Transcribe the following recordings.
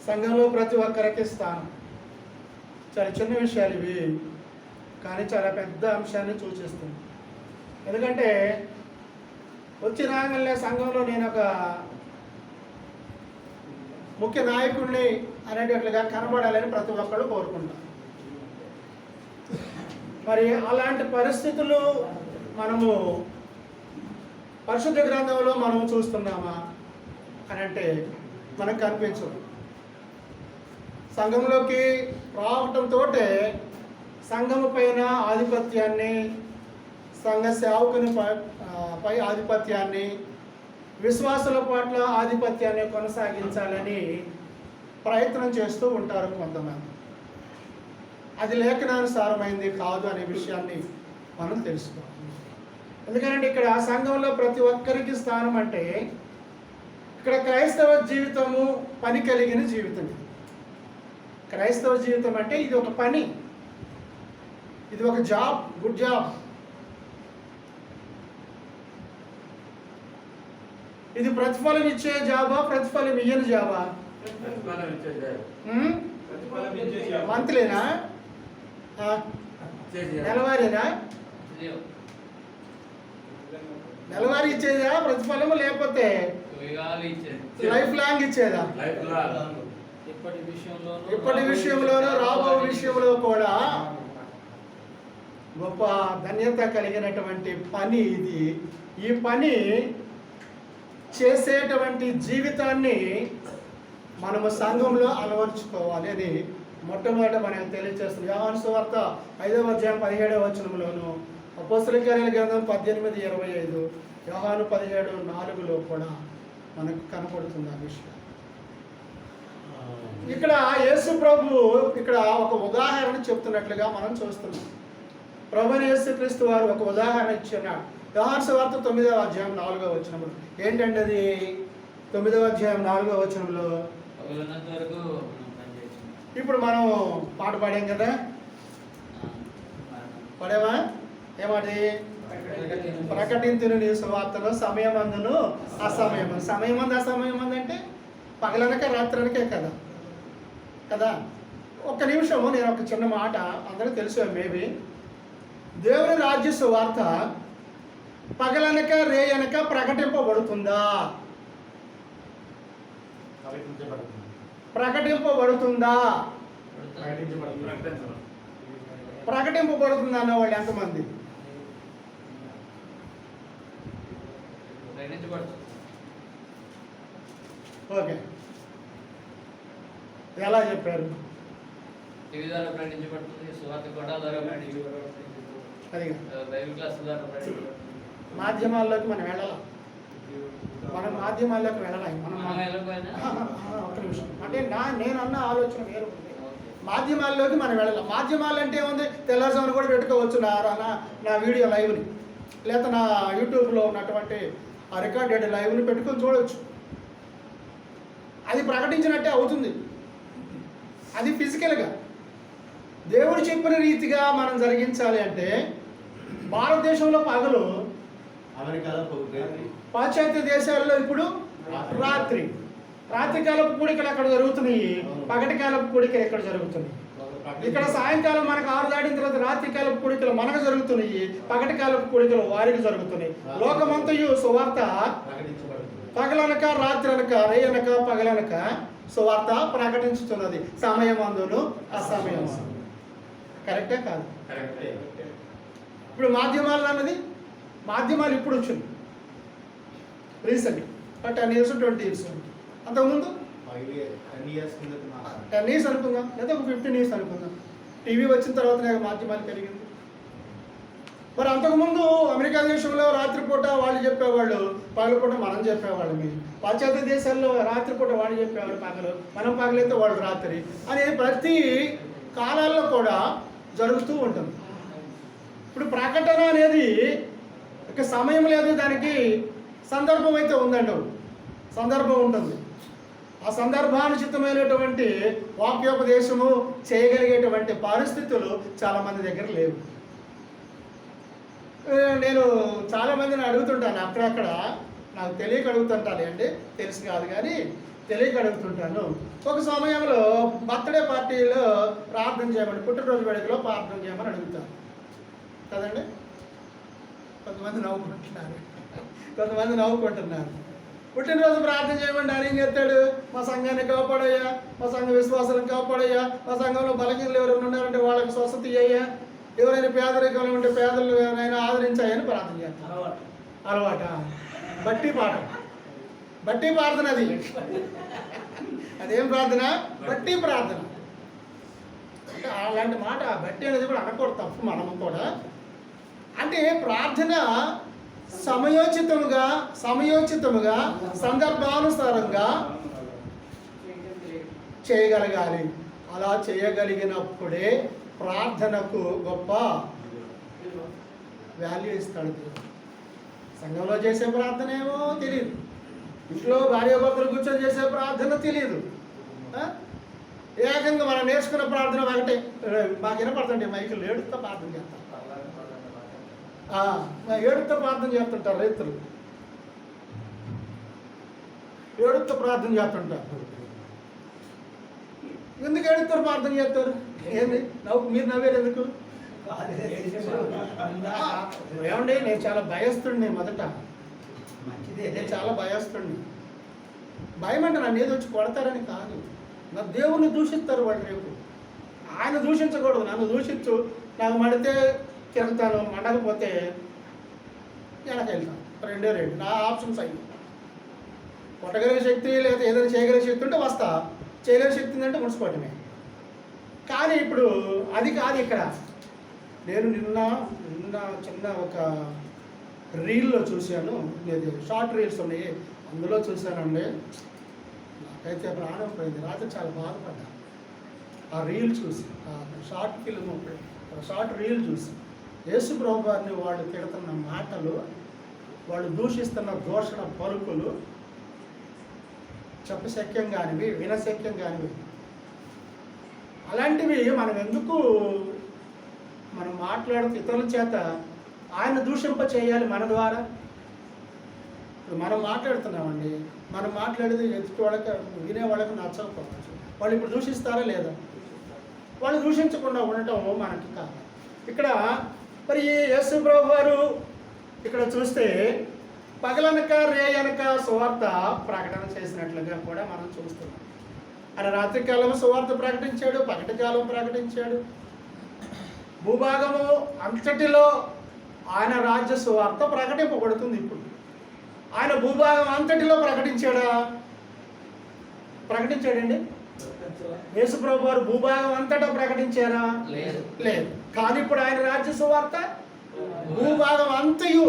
సంఘంలో ప్రతి ఒక్కరికి స్థానం. చాలా చిన్న విషయాలు ఇవి, కానీ చాలా పెద్ద అంశాన్ని సూచిస్తుంది. ఎందుకంటే వచ్చి రాగలే సంఘంలో నేను ఒక ముఖ్య నాయకుడిని అనేటట్లుగా కనబడాలని ప్రతి ఒక్కరు కోరుకుంటారు. మరి అలాంటి పరిస్థితులు మనము పరిశుద్ధ గ్రంథంలో మనం చూస్తున్నామా అని అంటే మనకు కనిపించదు. సంఘంలోకి రావటంతో సంఘము పైన ఆధిపత్యాన్ని, సంఘ సేవకుని పై ఆధిపత్యాన్ని, విశ్వాసుల పట్ల ఆధిపత్యాన్ని కొనసాగించాలని ప్రయత్నం చేస్తూ ఉంటారు కొంతమంది. అది లేఖనానుసారమైంది కాదు అనే విషయాన్ని మనం తెలుసుకోవాలి. ఎందుకంటే ఇక్కడ సంఘంలో ప్రతి ఒక్కరికి స్థానం అంటే ఇక్కడ క్రైస్తవ జీవితము పని కలిగిన జీవితం. క్రైస్తవ జీవితం అంటే ఇది ఒక పని, ఇది ఒక జాబ్, గుడ్ జాబ్. ఇది ప్రతిఫలం ఇచ్చే జాబా, ప్రతిఫలం ఇయ్యని జాబా? మంత్లీనా, నెలవారీనా? నెలవారీ ఇచ్చేదా ప్రతిఫలము, లేకపోతే లైఫ్ లాంగ్ ఇచ్చేదా? ఇప్పటి విషయంలోనూ రాబో విషయంలో కూడా గొప్ప ధన్యత కలిగినటువంటి పని ఇది. ఈ పని చేసేటువంటి జీవితాన్ని మనము సంఘంలో అలవర్చుకోవాలి అని మొట్టమొదట మనకు తెలియజేస్తుంది. యోహాను సువార్త 5వ అధ్యాయం 17వ వచనంలోను, అపోస్తలుల కార్యాల గ్రంథం 18:25, యోహాను 17:4 కూడా మనకు కనపడుతుంది ఆ విషయం. ఇక్కడ యేసు ప్రభు ఇక్కడ ఒక ఉదాహరణ చెప్తున్నట్లుగా మనం చూస్తున్నాం. ప్రభువైన యేసుక్రీస్తు వారు ఒక ఉదాహరణ ఇచ్చినాడు. యోహాను సువార్త 9వ అధ్యాయం 4వ వచనంలో ఏంటంటే, అది 9వ అధ్యాయం 4వ వచనంలో ఇప్పుడు మనం పాట పాడాం కదా, పాడేవా? ఏమాటి? ప్రకటించును నీ సువార్తను సమయమందును అసమయమందు. సమయమందు అసమయమందు అంటే పగలనక రాత్రనకే కదా కదా. ఒక్క నిమిషము నేను ఒక చిన్న మాట, అందరూ తెలుసు మేబీ. దేవుని రాజ్య సువార్త పగలనక రేయనక ప్రకటింపబడుతుందా? ప్రకటింపబడుతుందా? ప్రకటింపబడుతుందా అన్న వాళ్ళు ఎంతమంది? ఓకే, ఎలా చెప్పారు? మాధ్యమాల్లోకి మనం వెళ్ళాలి. మనం మాధ్యమాల్లోకి వెళ్ళాలి. ఒక నిమిషం, అంటే నేను అన్న ఆలోచన వేరు ఉంది. మాధ్యమాల్లోకి మనం వెళ్ళాలి. మాధ్యమాలు అంటే ఏముంది? తెల్లవారుజామున కూడా పెట్టుకోవచ్చు నా వీడియో లైవ్ని, లేదా నా యూట్యూబ్లో ఉన్నటువంటి ఆ రికార్డెడ్ లైవ్ని పెట్టుకొని చూడవచ్చు. అది ప్రకటించినట్టే అవుతుంది. అది ఫిజికల్గా దేవుడు చెప్పిన రీతిగా మనం జరిగించాలి అంటే భారతదేశంలో పగలు, అమెరికాలో పాశ్చాత్య దేశాల్లో ఇప్పుడు రాత్రి. రాత్రికాలపు కూడికలు అక్కడ జరుగుతున్నాయి, పగటికాలపు కూడికలు ఎక్కడ జరుగుతున్నాయి. ఇక్కడ సాయంకాలం మనకు 6 దాటిన తర్వాత రాత్రికాలపు కూడికలు మనకు జరుగుతున్నాయి, పగటికాలపు కూడికలు వారికి జరుగుతున్నాయి. లోకమంతయు సువార్త పగలనక రాత్రి అనక రేయనక పగలనక సువార్త ప్రకటించుతున్నది, సమయమందును అసమయమందు. కరెక్టే కాదు? ఇప్పుడు మాధ్యమాలు అన్నది, మాధ్యమాలు ఇప్పుడు వచ్చింది రీసెంట్, 10 years 20 years. అంతకుముందు 10 years అనుకుందాం, లేదా 15 years అనుకుందాం. టీవీ వచ్చిన తర్వాత మాధ్యమాలు పెరిగింది. మరి అంతకుముందు అమెరికా దేశంలో రాత్రిపూట వాళ్ళు చెప్పేవాళ్ళు, పగలపూట మనం చెప్పేవాళ్ళు. మీరు పాశ్చాత్య దేశాల్లో రాత్రిపూట వాళ్ళు చెప్పేవాళ్ళు పగలు, మనం పగలైతే వాళ్ళు రాత్రి అని ప్రతి కాలాల్లో కూడా జరుగుతూ ఉంటుంది. ఇప్పుడు ప్రకటన అనేది ఒక సమయం లేదు, దానికి సందర్భం అయితే ఉందండి. సందర్భం ఉంటుంది. ఆ సందర్భానుచితమైనటువంటి వాక్యోపదేశము చేయగలిగేటువంటి పరిస్థితులు చాలామంది దగ్గర లేవు. నేను చాలామందిని అడుగుతుంటాను అక్కడక్కడ, నాకు తెలియక అడుగుతుంటాను అండి, తెలుసు కాదు కానీ తెలియక అడుగుతుంటాను. ఒక సమయంలో బర్త్డే పార్టీలో ప్రార్థన చేయమని, పుట్టినరోజు వేడుకలో ప్రార్థన చేయమని అడుగుతాను కదండి. కొంతమంది నవ్వుకుంటున్నారు. పుట్టినరోజు ప్రార్థన చేయమని ఆయన ఏం చేస్తాడు? మా సంఘాన్ని కాపాడయ్యా, మా సంఘ విశ్వాసాలను కాపాడయ్యా, మా సంఘంలో బలహీనలు ఎవరైనా ఉన్నారంటే వాళ్ళకి స్వస్థత అయ్యా, ఎవరైనా పేదరికంలో ఉంటే పేదలు ఎవరైనా ఆదరించాయని ప్రార్థన చేస్తాను. అలవాట బట్టి ప్రార్థన అది. అదేం ప్రార్థన? బట్టి ప్రార్థన. అంటే అలాంటి మాట బట్టి అనేది కూడా అనకూడదు, తప్పు. మనము కూడా అంటే ప్రార్థన సమయోచితముగా సందర్భానుసారంగా చేయగలగాలి. అలా చేయగలిగినప్పుడే ప్రార్థనకు గొప్ప వాల్యూ ఇస్తాడు దేవుడు. సంఘంలో చేసే ప్రార్థన ఏమో తెలియదు, ఇంట్లో భార్యాభర్తలు కూర్చొని చేసే ప్రార్థన తెలియదు. ఏకంగా మనం నేర్చుకున్న ప్రార్థన ఒకటే. మాకు వినపడుతుంటే మైకులు ఏడుతో ప్రార్థన చేస్తాం, ఏడుతో ప్రార్థన చేస్తుంటారు రైతులు, ఏడుతో ప్రార్థన చేస్తుంటారు. ఎందుకు ఏడుతో ప్రార్థన చేస్తారు? ఏంది మీరు నవ్వేరు ఎందుకు? ఏమండి, నేను చాలా భయస్తుడిని. మొదట నేను చాలా భయస్తుడిని. భయం అంటే నన్ను ఏదో వచ్చి కొడతారని కాదు, నా దేవుణ్ణి దూషిస్తారు వాళ్ళు. రేపు ఆయన దూషించకూడదు, నన్ను దూషించు. నాకు మడితే తిరుగుతాను, మండకపోతే వెనకెళ్తాను. రెండే నా ఆప్షన్స్ అయ్యి. కొట్టగలిగే శక్తి లేదా ఏదైనా చేయగలిగే శక్తి ఉంటే వస్తా, చేయగలిగే శక్తి ఉందంటే మున్సిపాలిటీనే. కానీ ఇప్పుడు అది కాదు ఇక్కడ. నేను నిన్న చిన్న ఒక రీల్లో చూశాను, ఇది షార్ట్ రీల్స్ ఉన్నాయి, అందులో చూశానండి. నాకైతే ప్రాణం పోయింది. రాత్రి చాలా బాధపడ్డా ఆ రీల్ చూసి, ఆ షార్ట్ రీల్ చూసి. యేసు ప్రభువారిని వాళ్ళు తిడుతున్న మాటలు, వాళ్ళు దూషిస్తున్న దూషణ పలుకులు చెప్పశక్యం కానివి, వినశక్యం కానివి. అలాంటివి మనం ఎందుకు మనం మాట్లాడుతూ ఇతరుల చేత ఆయన దూషింప చేయాలి మన ద్వారా? మనం మాట్లాడుతున్నామండి, మనం మాట్లాడేది ఎదుటి వాళ్ళకి, వినే వాళ్ళకి నచ్చకపోవచ్చు. వాళ్ళు ఇప్పుడు దూషిస్తారా లేదా? వాళ్ళు దూషించకుండా ఉండటం మనకి కాదు. ఇక్కడ మరి యేసు ప్రభు వారు ఇక్కడ చూస్తే పగలనక రేయనక సువార్త ప్రకటన చేసినట్లుగా కూడా మనం చూస్తున్నాం. ఆయన రాత్రికాలం సువార్త ప్రకటించాడు, పగటి కాలం ప్రకటించాడు. భూభాగము అంతటిలో ఆయన రాజ్య సువార్త ప్రకటింపబడుతుంది. ఇప్పుడు ఆయన భూభాగం అంతటిలో ప్రకటించాడండి. యేసు ప్రభు వారు భూభాగం అంతటా ప్రకటించారా? లేదు. కానీ ఇప్పుడు ఆయన రాజ్య సువార్త భూభాగం అంతయు,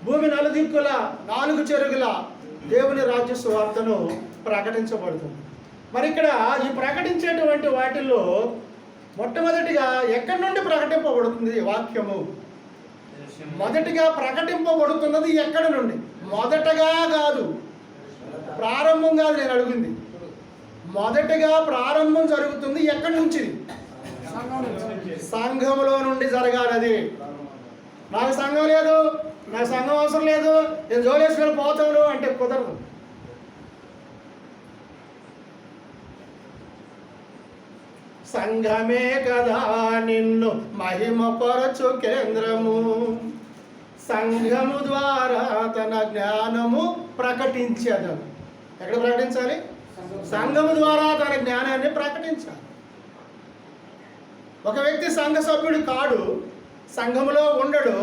భూమి నలుదిక్కుల 4 చెరుగుల దేవుని రాజ్య సువార్తను ప్రకటించబడుతుంది. మరి ఇక్కడ ఈ ప్రకటించేటువంటి వాటిల్లో మొట్టమొదటిగా ఎక్కడి నుండి ప్రకటింపబడుతుంది వాక్యము? మొదటిగా ప్రకటింపబడుతున్నది ఎక్కడి నుండి? మొదటగా కాదు, ప్రారంభం కాదు నేను అడిగింది. మొదటగా ప్రారంభం జరుగుతుంది ఎక్కడి నుంచి? సంఘంలో నుండి జరగాలి. అది నాకు సంఘం లేదు, నాకు సంఘం అవసరం లేదు, నేను జోలేశ్వరం పోతాను అంటే కుదరదు. సంఘమే కదా నిన్ను మహిమపరచు కేంద్రము, సంఘము ద్వారా తన జ్ఞానము ప్రకటించదు. ఎక్కడ ప్రకటించాలి? సంఘము ద్వారా తన జ్ఞానాన్ని ప్రకటించాలి. ఒక వ్యక్తి సంఘ సభ్యుడు కాడు, సంఘములో ఉండడు,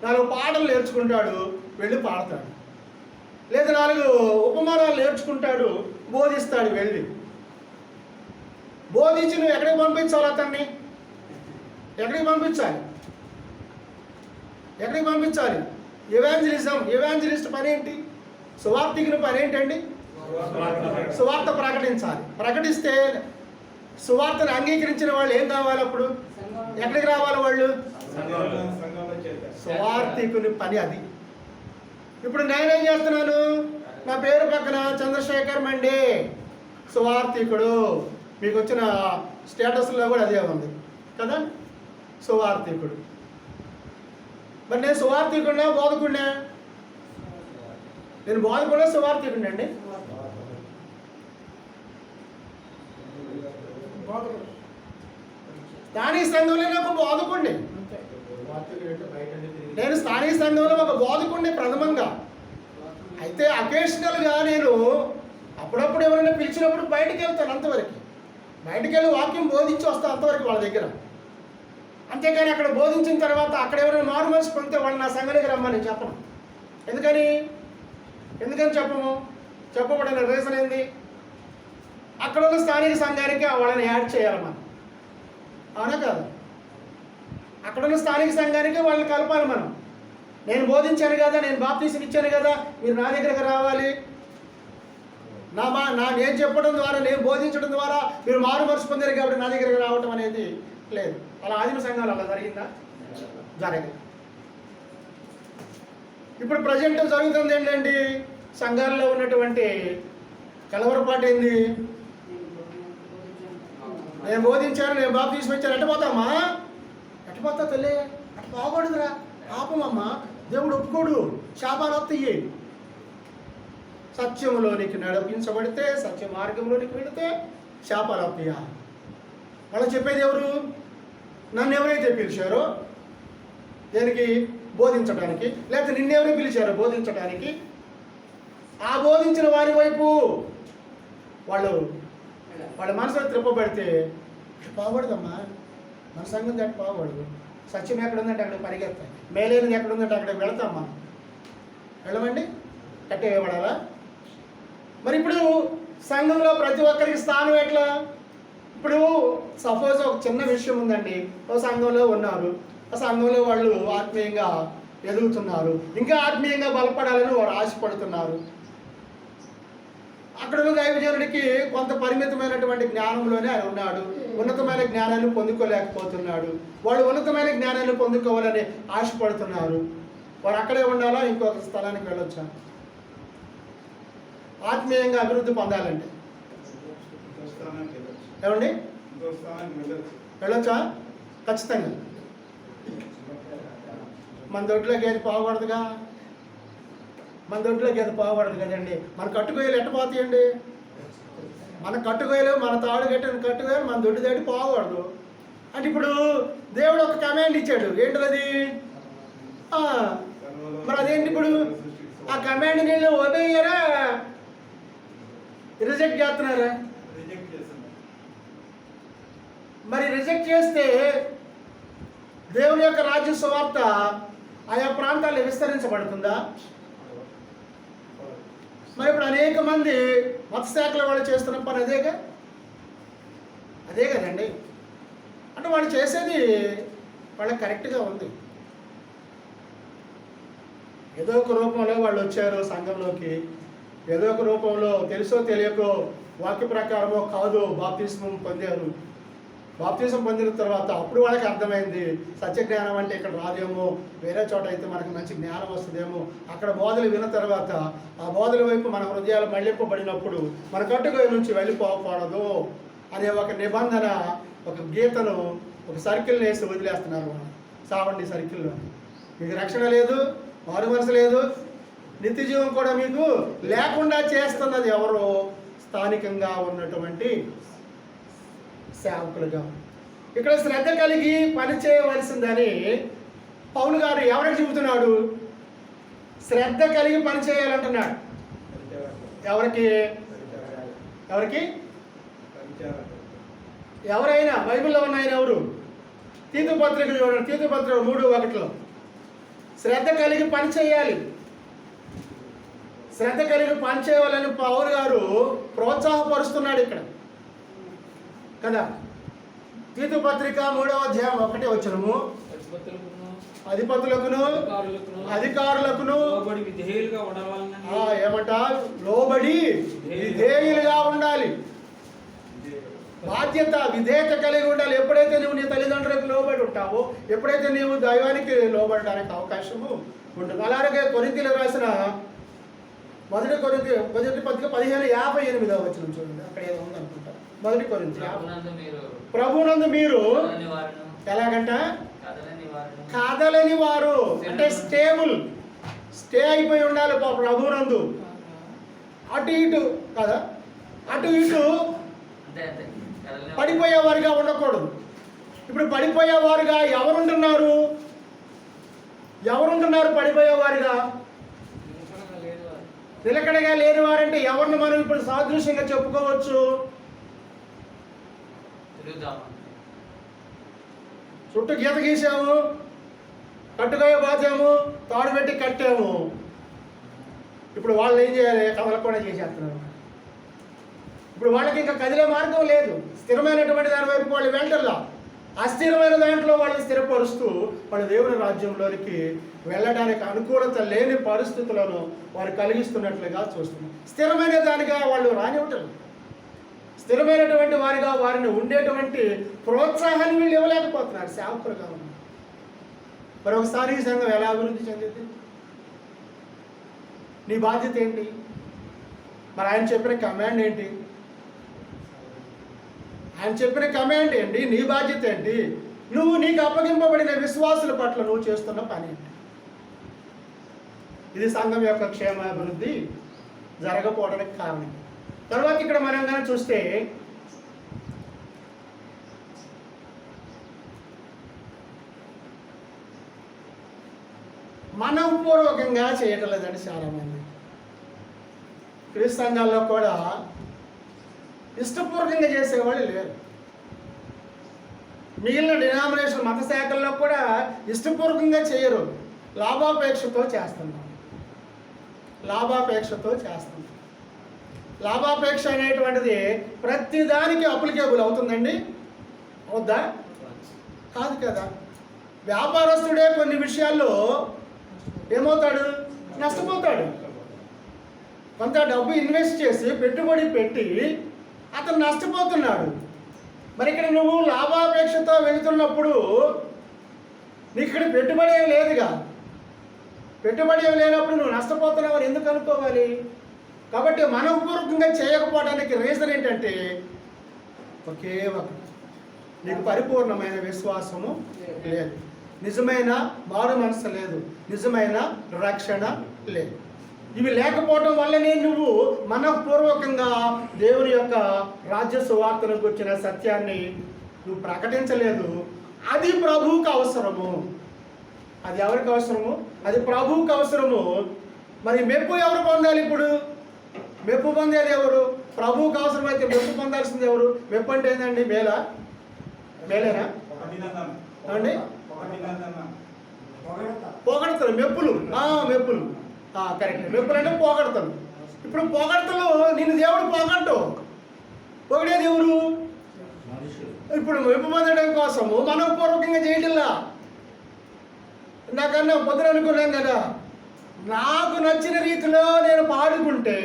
4 పాటలు నేర్చుకుంటాడు, వెళ్ళి పాడతాడు, లేదా 4 ఉపమానాలు నేర్చుకుంటాడు, బోధిస్తాడు, వెళ్ళి బోధించి నువ్వు ఎక్కడికి పంపించాలి? అతన్ని ఎక్కడికి పంపించాలి? ఎవాంజలిస్ట్ పని ఏంటి? సువార్థికుని పని ఏంటండి? సువార్త ప్రకటించాలి. ప్రకటిస్తే సువార్తను అంగీకరించిన వాళ్ళు ఏం కావాలి? అప్పుడు ఎక్కడికి రావాలి వాళ్ళు? సువార్థికుని పని అది. ఇప్పుడు నేనేం చేస్తున్నాను? నా పేరు పక్కన చంద్రశేఖర్ మండే సువార్థికుడు, మీకు వచ్చిన స్టేటస్లో కూడా అదే ఉంది కదా, సువార్థికుడు. మరి నేను సువార్థికుడినా బోధకుడినా? నేను బోధకుడే సువార్థికుడిని అండి. స్థానిక సంఘంలో నాకు బోధకుడిని. నేను స్థానిక సంఘంలో ఒక బోధకుడిని ప్రథమంగా. అయితే అకేషనల్గా నేను అప్పుడప్పుడు ఎవరైనా పిలిచినప్పుడు బయటికి వెళ్తాను, అంతవరకు. బయటికి వెళ్ళి వాక్యం బోధించి వస్తాను అంతవరకు వాళ్ళ దగ్గర. అంతేకాని అక్కడ బోధించిన తర్వాత అక్కడ ఎవరైనా మారు మనసు పొందితే వాళ్ళు నా సంఘానికి రమ్మని చెప్పను. ఎందుకని చెప్పబడిన రీజన్ ఏంది? అక్కడ ఉన్న స్థానిక సంఘానికి వాళ్ళని యాడ్ చేయాలి మనం, అవునా కాదు? అక్కడ ఉన్న స్థానిక సంఘానికి వాళ్ళని కలపాలి మనం. నేను బోధించాను కదా, నేను బాప్తీసం ఇచ్చాను కదా, మీరు నా దగ్గరకు రావాలి. నేను చెప్పడం ద్వారా, నేను బోధించడం ద్వారా మీరు మారు మనసు పొందారు కాబట్టి నా దగ్గరకు రావటం అనేది లేదు. అలా ఆదిమ సంఘాలు అలా జరిగిందా? జరగదు. ఇప్పుడు ప్రజెంట్ జరుగుతుంది ఏంటండి? సంఘాల్లో ఉన్నటువంటి కలవరపాటు ఏంది? నేను బోధించాను, నేను బాప్తీసం ఇచ్చాను, ఎట్టపోతామా? ఎట్టపోతా తల్లి, అటు పోకూడదురా, పాపమమ్మా, దేవుడు ఒప్పుకోడు, శాపాలు వస్తాయి. సత్యంలోనికి నడిపించబడితే, సత్య మార్గంలోనికి వెళితే శాపాలు వస్తాయా? వాళ్ళు చెప్పేది ఎవరు? నన్ను ఎవరైతే పిలిచారో దేనికి? బోధించడానికి. లేకపోతే నిన్నెవరో పిలిచారో బోధించడానికి. ఆ బోధించిన వారి వైపు వాళ్ళ మనసులో త్రిప్పబడితే పోకూడదమ్మా, మన సంగతి అటు పోకూడదు. సత్యం ఎక్కడుందంటే అక్కడ పరిగెత్తాయి, మేలేనిది ఎక్కడుందంటే అక్కడ వెళతాం మనం. వెళ్ళమండి, కట్టే వేయబడాలా? మరి ఇప్పుడు సంఘంలో ప్రతి ఒక్కరికి స్థానం ఎట్లా? ఇప్పుడు సపోజ్ ఒక చిన్న విషయం ఉందండి, ఒక సంఘంలో ఉన్నారు, ఆ సంఘంలో వాళ్ళు ఆత్మీయంగా ఎదుగుతున్నారు, ఇంకా ఆత్మీయంగా బలపడాలని వారు ఆశపడుతున్నారు. అక్కడ ఉన్న దైవజనుడికి కొంత పరిమితమైనటువంటి జ్ఞానంలోనే ఆయన ఉన్నాడు, ఉన్నతమైన జ్ఞానాన్ని పొందుకోలేకపోతున్నాడు. వాళ్ళు ఉన్నతమైన జ్ఞానాన్ని పొందుకోవాలని ఆశపడుతున్నారు. వారు అక్కడే ఉండాలా, ఇంకొక స్థలానికి వెళ్ళొచ్చా? ఆత్మీయంగా అభివృద్ధి పొందాలంటే ఏమండి వెళ్ళొచ్చా? ఖచ్చితంగా. మన దొడ్లోకి ఏది పోకూడదుగా, మన దొడ్లోకి ఏది పోకూడదు కదండి. మన కట్టుకోయలు ఎట్టపోతాయండి? మన కట్టుకోయలు, మన తాడు కట్టిన కట్టుకోయలు మన దొడ్డు దాటి పోకూడదు. అంటే ఇప్పుడు దేవుడు ఒక కమాండ్ ఇచ్చాడు, ఏంటది? మరి అదేంటి? ఇప్పుడు ఆ కమాండ్ నీళ్ళు వదిలేయరా, రిజెక్ట్ చేస్తున్నారా? మరి రిజెక్ట్ చేస్తే దేవుని యొక్క రాజ్య సువార్త ఆయా ప్రాంతాల్లో విస్తరించబడుతుందా? మరి ఇప్పుడు అనేక మంది మత శాఖల వాళ్ళు చేస్తున్న పని అదే కదండి. అంటే వాళ్ళు చేసేది వాళ్ళకి కరెక్ట్గా ఉంది. ఏదో ఒక రూపంలో వాళ్ళు వచ్చారు సంఘంలోకి, ఏదో ఒక రూపంలో తెలుసో తెలియకో వాక్య ప్రకారమో కాదు బాప్తిస్మం పొందారు. బాప్తిజం పొందిన తర్వాత అప్పుడు వాళ్ళకి అర్థమైంది సత్య జ్ఞానం అంటే ఇక్కడ రాదేమో, వేరే చోట అయితే మనకు మంచి జ్ఞానం వస్తుందేమో. అక్కడ బోధలు విన్న తర్వాత ఆ బోధల వైపు మన హృదయాలు మళ్ళింపబడినప్పుడు మన కట్టుగోయ నుంచి వెళ్ళిపోకూడదు అనే ఒక నిబంధన, ఒక గీతను, ఒక సర్కిల్ని వేసి వదిలేస్తున్నారు. సావండి సర్కిల్లో. మీకు రక్షణ లేదు, మారు మనసు లేదు, నిత్య జీవం కూడా మీకు లేకుండా చేస్తున్నది ఎవరో? స్థానికంగా ఉన్నటువంటి సేవకులుగా. ఇక్కడ శ్రద్ధ కలిగి పని చేయవలసిందని పౌలు గారు ఎవరికి చెబుతున్నాడు? శ్రద్ధ కలిగి పని చేయాలంటున్నాడు. ఎవరికి? ఎవరైనా బైబిల్లో ఉన్న ఆయన ఎవరు? తీతు పత్రిక చూడండి, తీతు పత్రిక 3:1 శ్రద్ధ కలిగి పని చేయాలి. శ్రద్ధ కలిగి పని చేయాలని పౌలు గారు ప్రోత్సాహపరుస్తున్నాడు ఇక్కడ కదా. తీతు పత్రిక 3:1 అధిపతులకును అధికారులకును ఏమంట? లోబడి విధేయులుగా ఉండాలి. బాధ్యత, విధేయత కలిగి ఉండాలి. ఎప్పుడైతే నువ్వు నీ తల్లిదండ్రులకు లోబడి ఉంటావో, ఎప్పుడైతే నీవు దైవానికి లోబడడానికి అవకాశము ఉంటుంది. అలాగే కొరింథీయులకు రాసిన మొదటి పత్రిక 15:58 చూడండి, అక్కడ ఏదో ఉందనుకుంటా. మొదటి కొరింథీ, ప్రభునందు మీరు ఎలాగంట? కదలని వారు అంటే స్టే అయిపోయి ఉండాలి ప్రభువునందు. అటు ఇటు కదా, అటు ఇటు పడిపోయేవారుగా ఉండకూడదు. ఇప్పుడు పడిపోయేవారుగా ఎవరుంటున్నారు? పడిపోయేవారుగా నిలకడగా లేని వారంటే ఎవరిని మనం ఇప్పుడు సాదృశ్యంగా చెప్పుకోవచ్చు? చుట్టూ గీత గీసాము, కట్టుగా బాచాము, తాడు పెట్టి కట్టాము. ఇప్పుడు వాళ్ళు ఏం చేయాలి? కదలకుండా చేసేస్తున్నారు. ఇప్పుడు వాళ్ళకి ఇంకా కదిలే మార్గం లేదు. స్థిరమైనటువంటి దాని వైపు వాళ్ళు వెంటల్లా, అస్థిరమైన దాంట్లో వాళ్ళని స్థిరపరుస్తూ వాళ్ళు దేవుని రాజ్యంలోనికి వెళ్ళడానికి అనుకూలత లేని పరిస్థితులను వారు కలిగిస్తున్నట్లుగా చూస్తున్నాం. స్థిరమైన దానిగా వాళ్ళు రానివ్వటం, స్థిరమైనటువంటి వారిగా వారిని ఉండేటువంటి ప్రోత్సాహాన్ని వీళ్ళు ఇవ్వలేకపోతున్నారు సేవకులుగా ఉన్నారు. మరి ఒకసారి ఈ సంఘం ఎలా అభివృద్ధి చెందింది? నీ బాధ్యత ఏంటి? మరి ఆయన చెప్పిన కమాండ్ ఏంటి? నీ బాధ్యత ఏంటి? నీకు అప్పగింపబడిన విశ్వాసుల పట్ల నువ్వు చేస్తున్న పని ఏంటి? ఇది సంఘం యొక్క క్షేమాభివృద్ధి జరగకపోవడానికి కారణం. తర్వాత ఇక్కడ మనం కనుక చూస్తే మనఃపూర్వకంగా చేయటం లేదండి చాలామంది. క్రీస్తు సంఘాల్లో కూడా ఇష్టపూర్వకంగా చేసేవాళ్ళు లేరు. మిగిలిన డినామినేషన్ మత శాఖల్లో కూడా ఇష్టపూర్వకంగా చేయరు, లాభాపేక్షతో చేస్తున్నారు. లాభాపేక్ష అనేటువంటిది ప్రతి దానికి అప్లికేబుల్ అవుతుందండి? అవుద్దా? కాదు కదా. వ్యాపారస్తుడే కొన్ని విషయాల్లో ఏమవుతాడు? నష్టపోతాడు. కొంత డబ్బు ఇన్వెస్ట్ చేసి పెట్టుబడి పెట్టి అతను నష్టపోతున్నాడు. మరి ఇక్కడ నువ్వు లాభాపేక్షతో వెళుతున్నప్పుడు నీకు ఇక్కడ పెట్టుబడి ఏం లేదుగా. పెట్టుబడి ఏం లేనప్పుడు నువ్వు నష్టపోతున్నావు అని ఎందుకు అనుకోవాలి? కాబట్టి మనఃపూర్వకంగా చేయకపోవడానికి రీజన్ ఏంటంటే ఒకే ఒకటి, నీకు పరిపూర్ణమైన విశ్వాసము లేదు, నిజమైన మారు మనసు లేదు, నిజమైన రక్షణ లేదు. ఇవి లేకపోవటం వల్లనే నువ్వు మనఃపూర్వకంగా దేవుని యొక్క రాజ్య సువార్తను గురించిన సత్యాన్ని నువ్వు ప్రకటించలేదు. అది ప్రభువుకు అవసరము. అది ఎవరికి అవసరము? అది ప్రభువుకు అవసరము. మరి మెప్పు ఎవరు పొందాలి? ఇప్పుడు మెప్పు పొందేది ఎవరు? ప్రభువుకు అవసరమైతే మెప్పు పొందాల్సింది ఎవరు? మెప్పు అంటే ఏంటండి? మేలేనా అండి? పొగడతలు, మెప్పులు కరెక్ట్. మెప్పులు అంటే పొగడతలు. ఇప్పుడు పొగడతలు నిన్ను దేవుడు పొగడేది ఎవరు? ఇప్పుడు మెప్పు పొందడం కోసము మనఃపూర్వకంగా చేయటంలా. నాకన్నా పొద్దున అనుకున్నాను కదా, నాకు నచ్చిన రీతిలో నేను పాడుకుంటే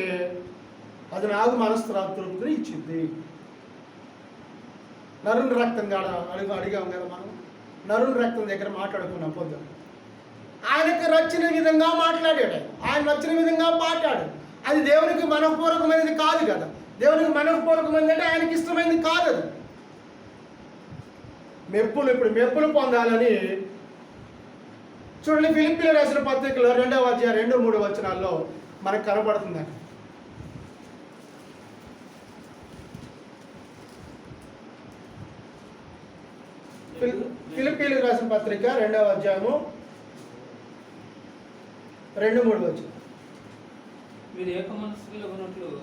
అది నాకు మనస్తృప్తిని ఇచ్చింది. నరుని రక్తం అడిగాం కదా మనం. నరుని రక్తం దగ్గర మాట్లాడుకున్నాం పొద్దున. ఆయనకు నచ్చిన విధంగా మాట్లాడాడు, ఆయన నచ్చిన విధంగా పాడాడు. అది దేవునికి మనఃపూర్వకమైనది కాదు కదా. దేవునికి మనఃపూర్వకమైనది అంటే ఆయనకి ఇష్టమైనది కాదు అది. ఇప్పుడు మెప్పులు పొందాలని చూడండి, ఫిలిప్పీయులకు రాసిన పత్రికలో 2వ అధ్యాయం 2-3 వచనాల్లో మనకు కనబడుతుంది. ఫిలిప్పీయులకు రాసిన పత్రిక 2వ అధ్యాయము 2-3 వచనం.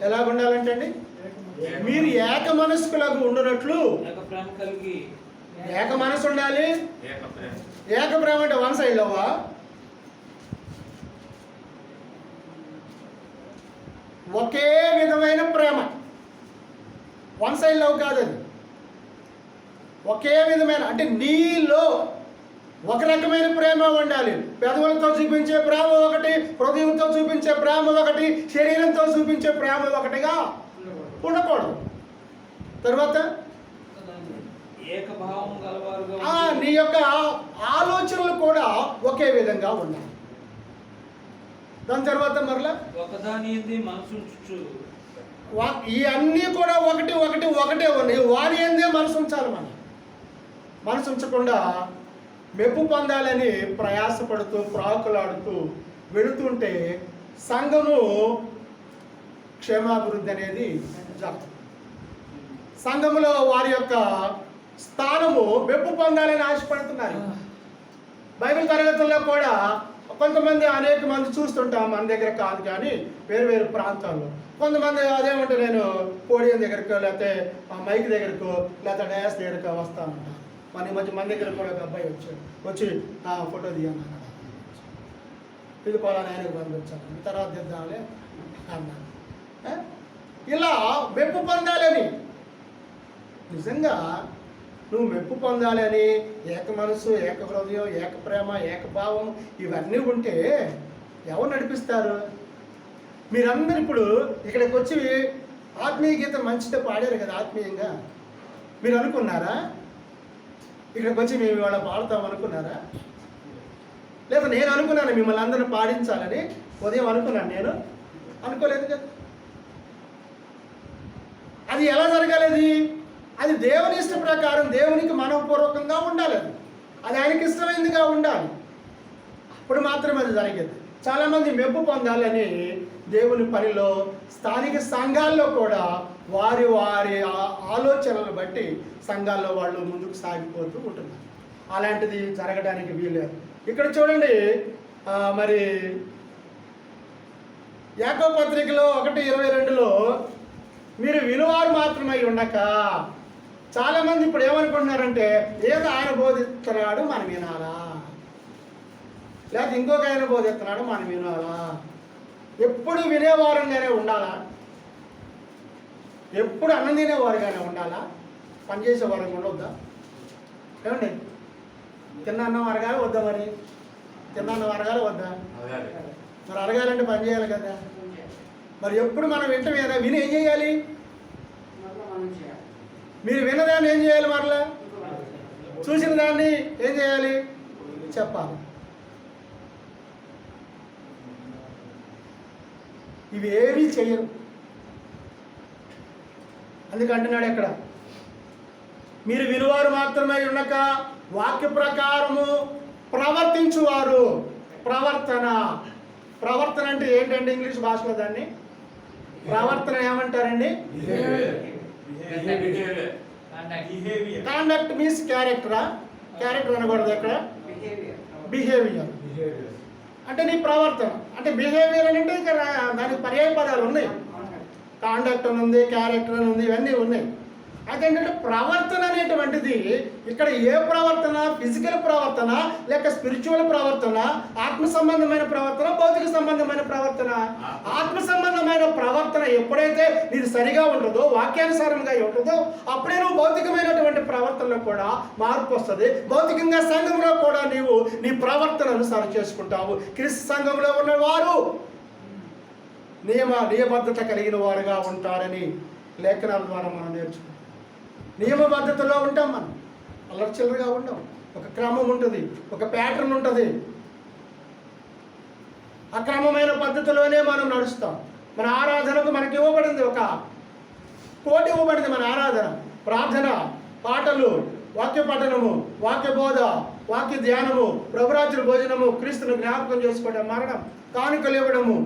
ఎలా ఉండాలంటే అండి, మీరు ఏక మనస్కులకు ఉండునట్లు ఏక మనసు ఉండాలి. ఏక ప్రేమ అంటే వన్ సైడ్ లవ్వా? ఒకే విధమైన ప్రేమ, వన్ సైడ్ లవ్ కాదు అది. ఒకే విధమైన అంటే నీలో ఒక రకమైన ప్రేమ ఉండాలి. పెదవులతో చూపించే ప్రేమ ఒకటి, హృదయంతో చూపించే ప్రేమ ఒకటి, శరీరంతో చూపించే ప్రేమ ఒకటిగా ఉండకూడదు. తర్వాత నీ యొక్క ఆలోచనలు కూడా ఒకే విధంగా ఉండాలి. దాని తర్వాత మరలా ఈ అన్నీ కూడా ఒకటే ఉన్నాయి. వారి ఎందే మనసు ఉంచాలి. మనసు ఉంచకుండా మెప్పు పొందాలని ప్రయాసపడుతూ ప్రాకులాడుతూ వెళుతుంటే సంఘము క్షేమాభివృద్ధి అనేది జరుగుతుంది. సంఘములో వారి యొక్క స్థానము మెప్పు పొందాలని ఆశపడుతున్నారు. బైబిల్ తరగతుల్లో కూడా కొంతమంది అనేక మంది చూస్తుంటాం, మన దగ్గర కాదు కానీ వేరు వేరు ప్రాంతాల్లో. కొంతమంది అదేమంటే నేను పోడియం దగ్గరకో లేకపోతే మైక్ దగ్గరకో లేకపోతే డ్యాన్స్ దగ్గరకో వస్తానంట. మన దగ్గర కూడా ఒక అబ్బాయి వచ్చి ఫోటో తీయమన్నాడు. ఇది పోలాని ఆయనకు పంపించాను, తర్వాత దిద్దామలే అన్నాను. ఇలా మెప్పు పొందాలని, నిజంగా నువ్వు మెప్పు పొందాలని ఏక మనసు, ఏక హృదయం, ఏక ప్రేమ, ఏక భావం ఇవన్నీ ఉంటే ఎవరు నడిపిస్తారు? మీరందరూ ఇప్పుడు ఇక్కడికి వచ్చి ఆత్మీయ గీతం మంచిగా పాడారు కదా. ఆత్మీయంగా మీరు అనుకున్నారా ఇక్కడికి వచ్చి మేము ఇవాళ పాడతాం అనుకున్నారా? లేదా నేను అనుకున్నాను మిమ్మల్ని అందరిని పాడించాలని ఉదయం అనుకున్నాను, నేను అనుకోలేదు కదా. అది ఎలా జరగాలి? అది దేవుని ఇష్ట ప్రకారం, దేవునికి మనఃపూర్వకంగా ఉండాలి. అది ఆయనకి ఇష్టమైనదిగా ఉండాలి. అప్పుడు మాత్రమే అది జరిగేది. చాలామంది మెప్పు పొందాలని దేవుని పనిలో, స్థానిక సంఘాల్లో కూడా వారి వారి ఆలోచనలు బట్టి సంఘాల్లో వాళ్ళు ముందుకు సాగిపోతూ ఉంటున్నారు. అలాంటిది జరగడానికి వీలేదు. ఇక్కడ చూడండి, మరి యాకోబు పత్రికలో 1:22లో మీరు వినువారు మాత్రమై ఉండక, చాలామంది ఇప్పుడు ఏమనుకుంటున్నారంటే ఏదో ఆయన బోధిస్తున్నాడు మనం వినాలా, లేకపోతే ఇంకొక ఆయన బోధిస్తున్నాడు మనం వినాలా. ఎప్పుడు వినేవారుగానే ఉండాలా? ఎప్పుడు అన్నం తినేవారుగానే ఉండాలా? పనిచేసేవారు ఉండొద్దా? ఏమండి, తిన్న అన్నం అరగాలి వద్దా? మరి తిన్న అన్నం అరగాలి వద్దా? మరి అరగాలంటే పని చేయాలి కదా. మరి ఎప్పుడు మనం విని ఏం చేయాలి? మీరు విన్నదాన్ని ఏం చేయాలి? మరలా చూసిన దాన్ని ఏం చేయాలి? చెప్పాలి. ఇవి ఏమీ చెయ్యరు. అందుకంటున్నాడు ఇక్కడ, మీరు వినువారు మాత్రమే ఉండక వాక్య ప్రకారము ప్రవర్తించువారు. ప్రవర్తన అంటే ఏంటంటే ఇంగ్లీష్ భాషలో దాన్ని ప్రవర్తన ఏమంటారండి? Conduct means క్యారెక్టరా? క్యారెక్టర్ అనకూడదు ఇక్కడ, బిహేవియర్ అంటే నీ ప్రవర్తన. అంటే బిహేవియర్ అని అంటే ఇక్కడ దానికి పర్యాయ పదాలు ఉన్నాయి. కాండక్ట్ అని ఉంది, క్యారెక్టర్ అని ఉంది, ఇవన్నీ ఉన్నాయి. అదేంటంటే ప్రవర్తన అనేటువంటిది ఇక్కడ ఏ ప్రవర్తన? ఫిజికల్ ప్రవర్తన, లేక స్పిరిచువల్ ప్రవర్తన, ఆత్మ సంబంధమైన ప్రవర్తన, భౌతిక సంబంధమైన ప్రవర్తన. ఆత్మ సంబంధమైన ప్రవర్తన ఎప్పుడైతే నీది సరిగా ఉంటుందో, వాక్యానుసారంగా ఉంటుందో, అప్పుడే నువ్వు భౌతికమైనటువంటి ప్రవర్తనలో కూడా మార్పు వస్తుంది. భౌతికంగా సంఘంలో కూడా నీవు నీ ప్రవర్తనను సరి చేసుకుంటావు. క్రీస్తు సంఘంలో ఉన్నవారు నియమబద్ధత కలిగిన వారుగా ఉంటారని లేఖనాల ద్వారా మనం నేర్చుకుంటాం. నియమబద్ధతలో ఉంటాం, మనం అల్లర్చిల్లరగా ఉంటాం. ఒక క్రమం ఉంటుంది, ఒక ప్యాటర్న్ ఉంటుంది. అక్రమమైన పద్ధతిలోనే మనం నడుస్తాం. మన ఆరాధనకు మనకి ఇవ్వబడింది ఒక కోటి ఇవ్వబడింది. మన ఆరాధన, ప్రార్థన, పాటలు, వాక్య పఠనము, వాక్య బోధ, వాక్య ధ్యానము, ప్రభురాత్రి భోజనము, క్రీస్తును జ్ఞాపకం చేసుకోవడం, మరణం, కానుకలు ఇవ్వడము.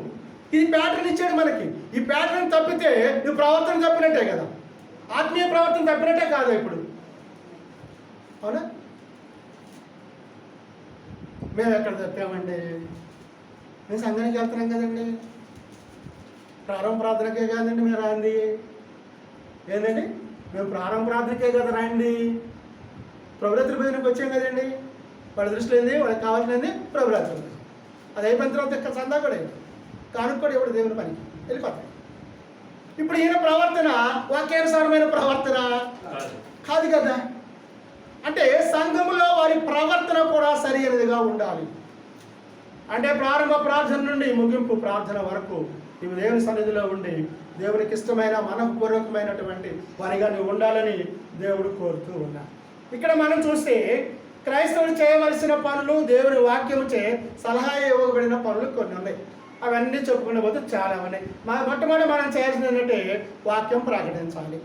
ఈ ప్యాటర్న్ ఇచ్చాడు మనకి. ఈ ప్యాటర్న్ తప్పితే నువ్వు ప్రవర్తన తప్పినట్టే కదా. ఆత్మీయ ప్రవర్తన తప్పినట్టే కాదు ఇప్పుడు. అవునా? మేము ఎక్కడ తప్పామండి? మేము సంఘానికి వెళ్తున్నాం కదండి, ప్రారంభ ప్రార్థనకే కాదండి మేము రాంది. ఏంటండి, మేము ప్రారంభ ప్రార్థనకే కదా రాండి. ప్రభురాత్రి భోజనకి వచ్చాం కదండి. వాడి దృష్టిలో ఏంది? వాడికి కావాల్సింది ప్రభురాత్రి భోజనం. అది అయిపోయిన తర్వాత ఇక్కడ సందా కూడా కానుక్కోడు ఎవడు దేవుని పనికి వెళ్ళిపోతాయి. ఇప్పుడు ఈయన ప్రవర్తన వాక్యానుసారమైన ప్రవర్తన కాదు కదా. అంటే సంఘములో వారి ప్రవర్తన కూడా సరైనదిగా ఉండాలి. అంటే ప్రారంభ ప్రార్థన నుండి ముగింపు ప్రార్థన వరకు నీవు దేవుని సన్నిధిలో ఉండి దేవునికి ఇష్టమైన మనఃపూర్వకమైనటువంటి వారిగా నువ్వు ఉండాలని దేవుడు కోరుతూ ఉన్నాడు. ఇక్కడ మనం చూస్తే క్రైస్తవులు చేయవలసిన పనులు, దేవుని వాక్యముచే సలహా ఇవ్వబడిన పనులు కొన్ని ఉన్నాయి. అవన్నీ చెప్పుకునే పోతే చాలా ఉన్నాయి. మొట్టమొదటి మనం చేయాల్సింది ఏంటంటే వాక్యం ప్రకటించాలి.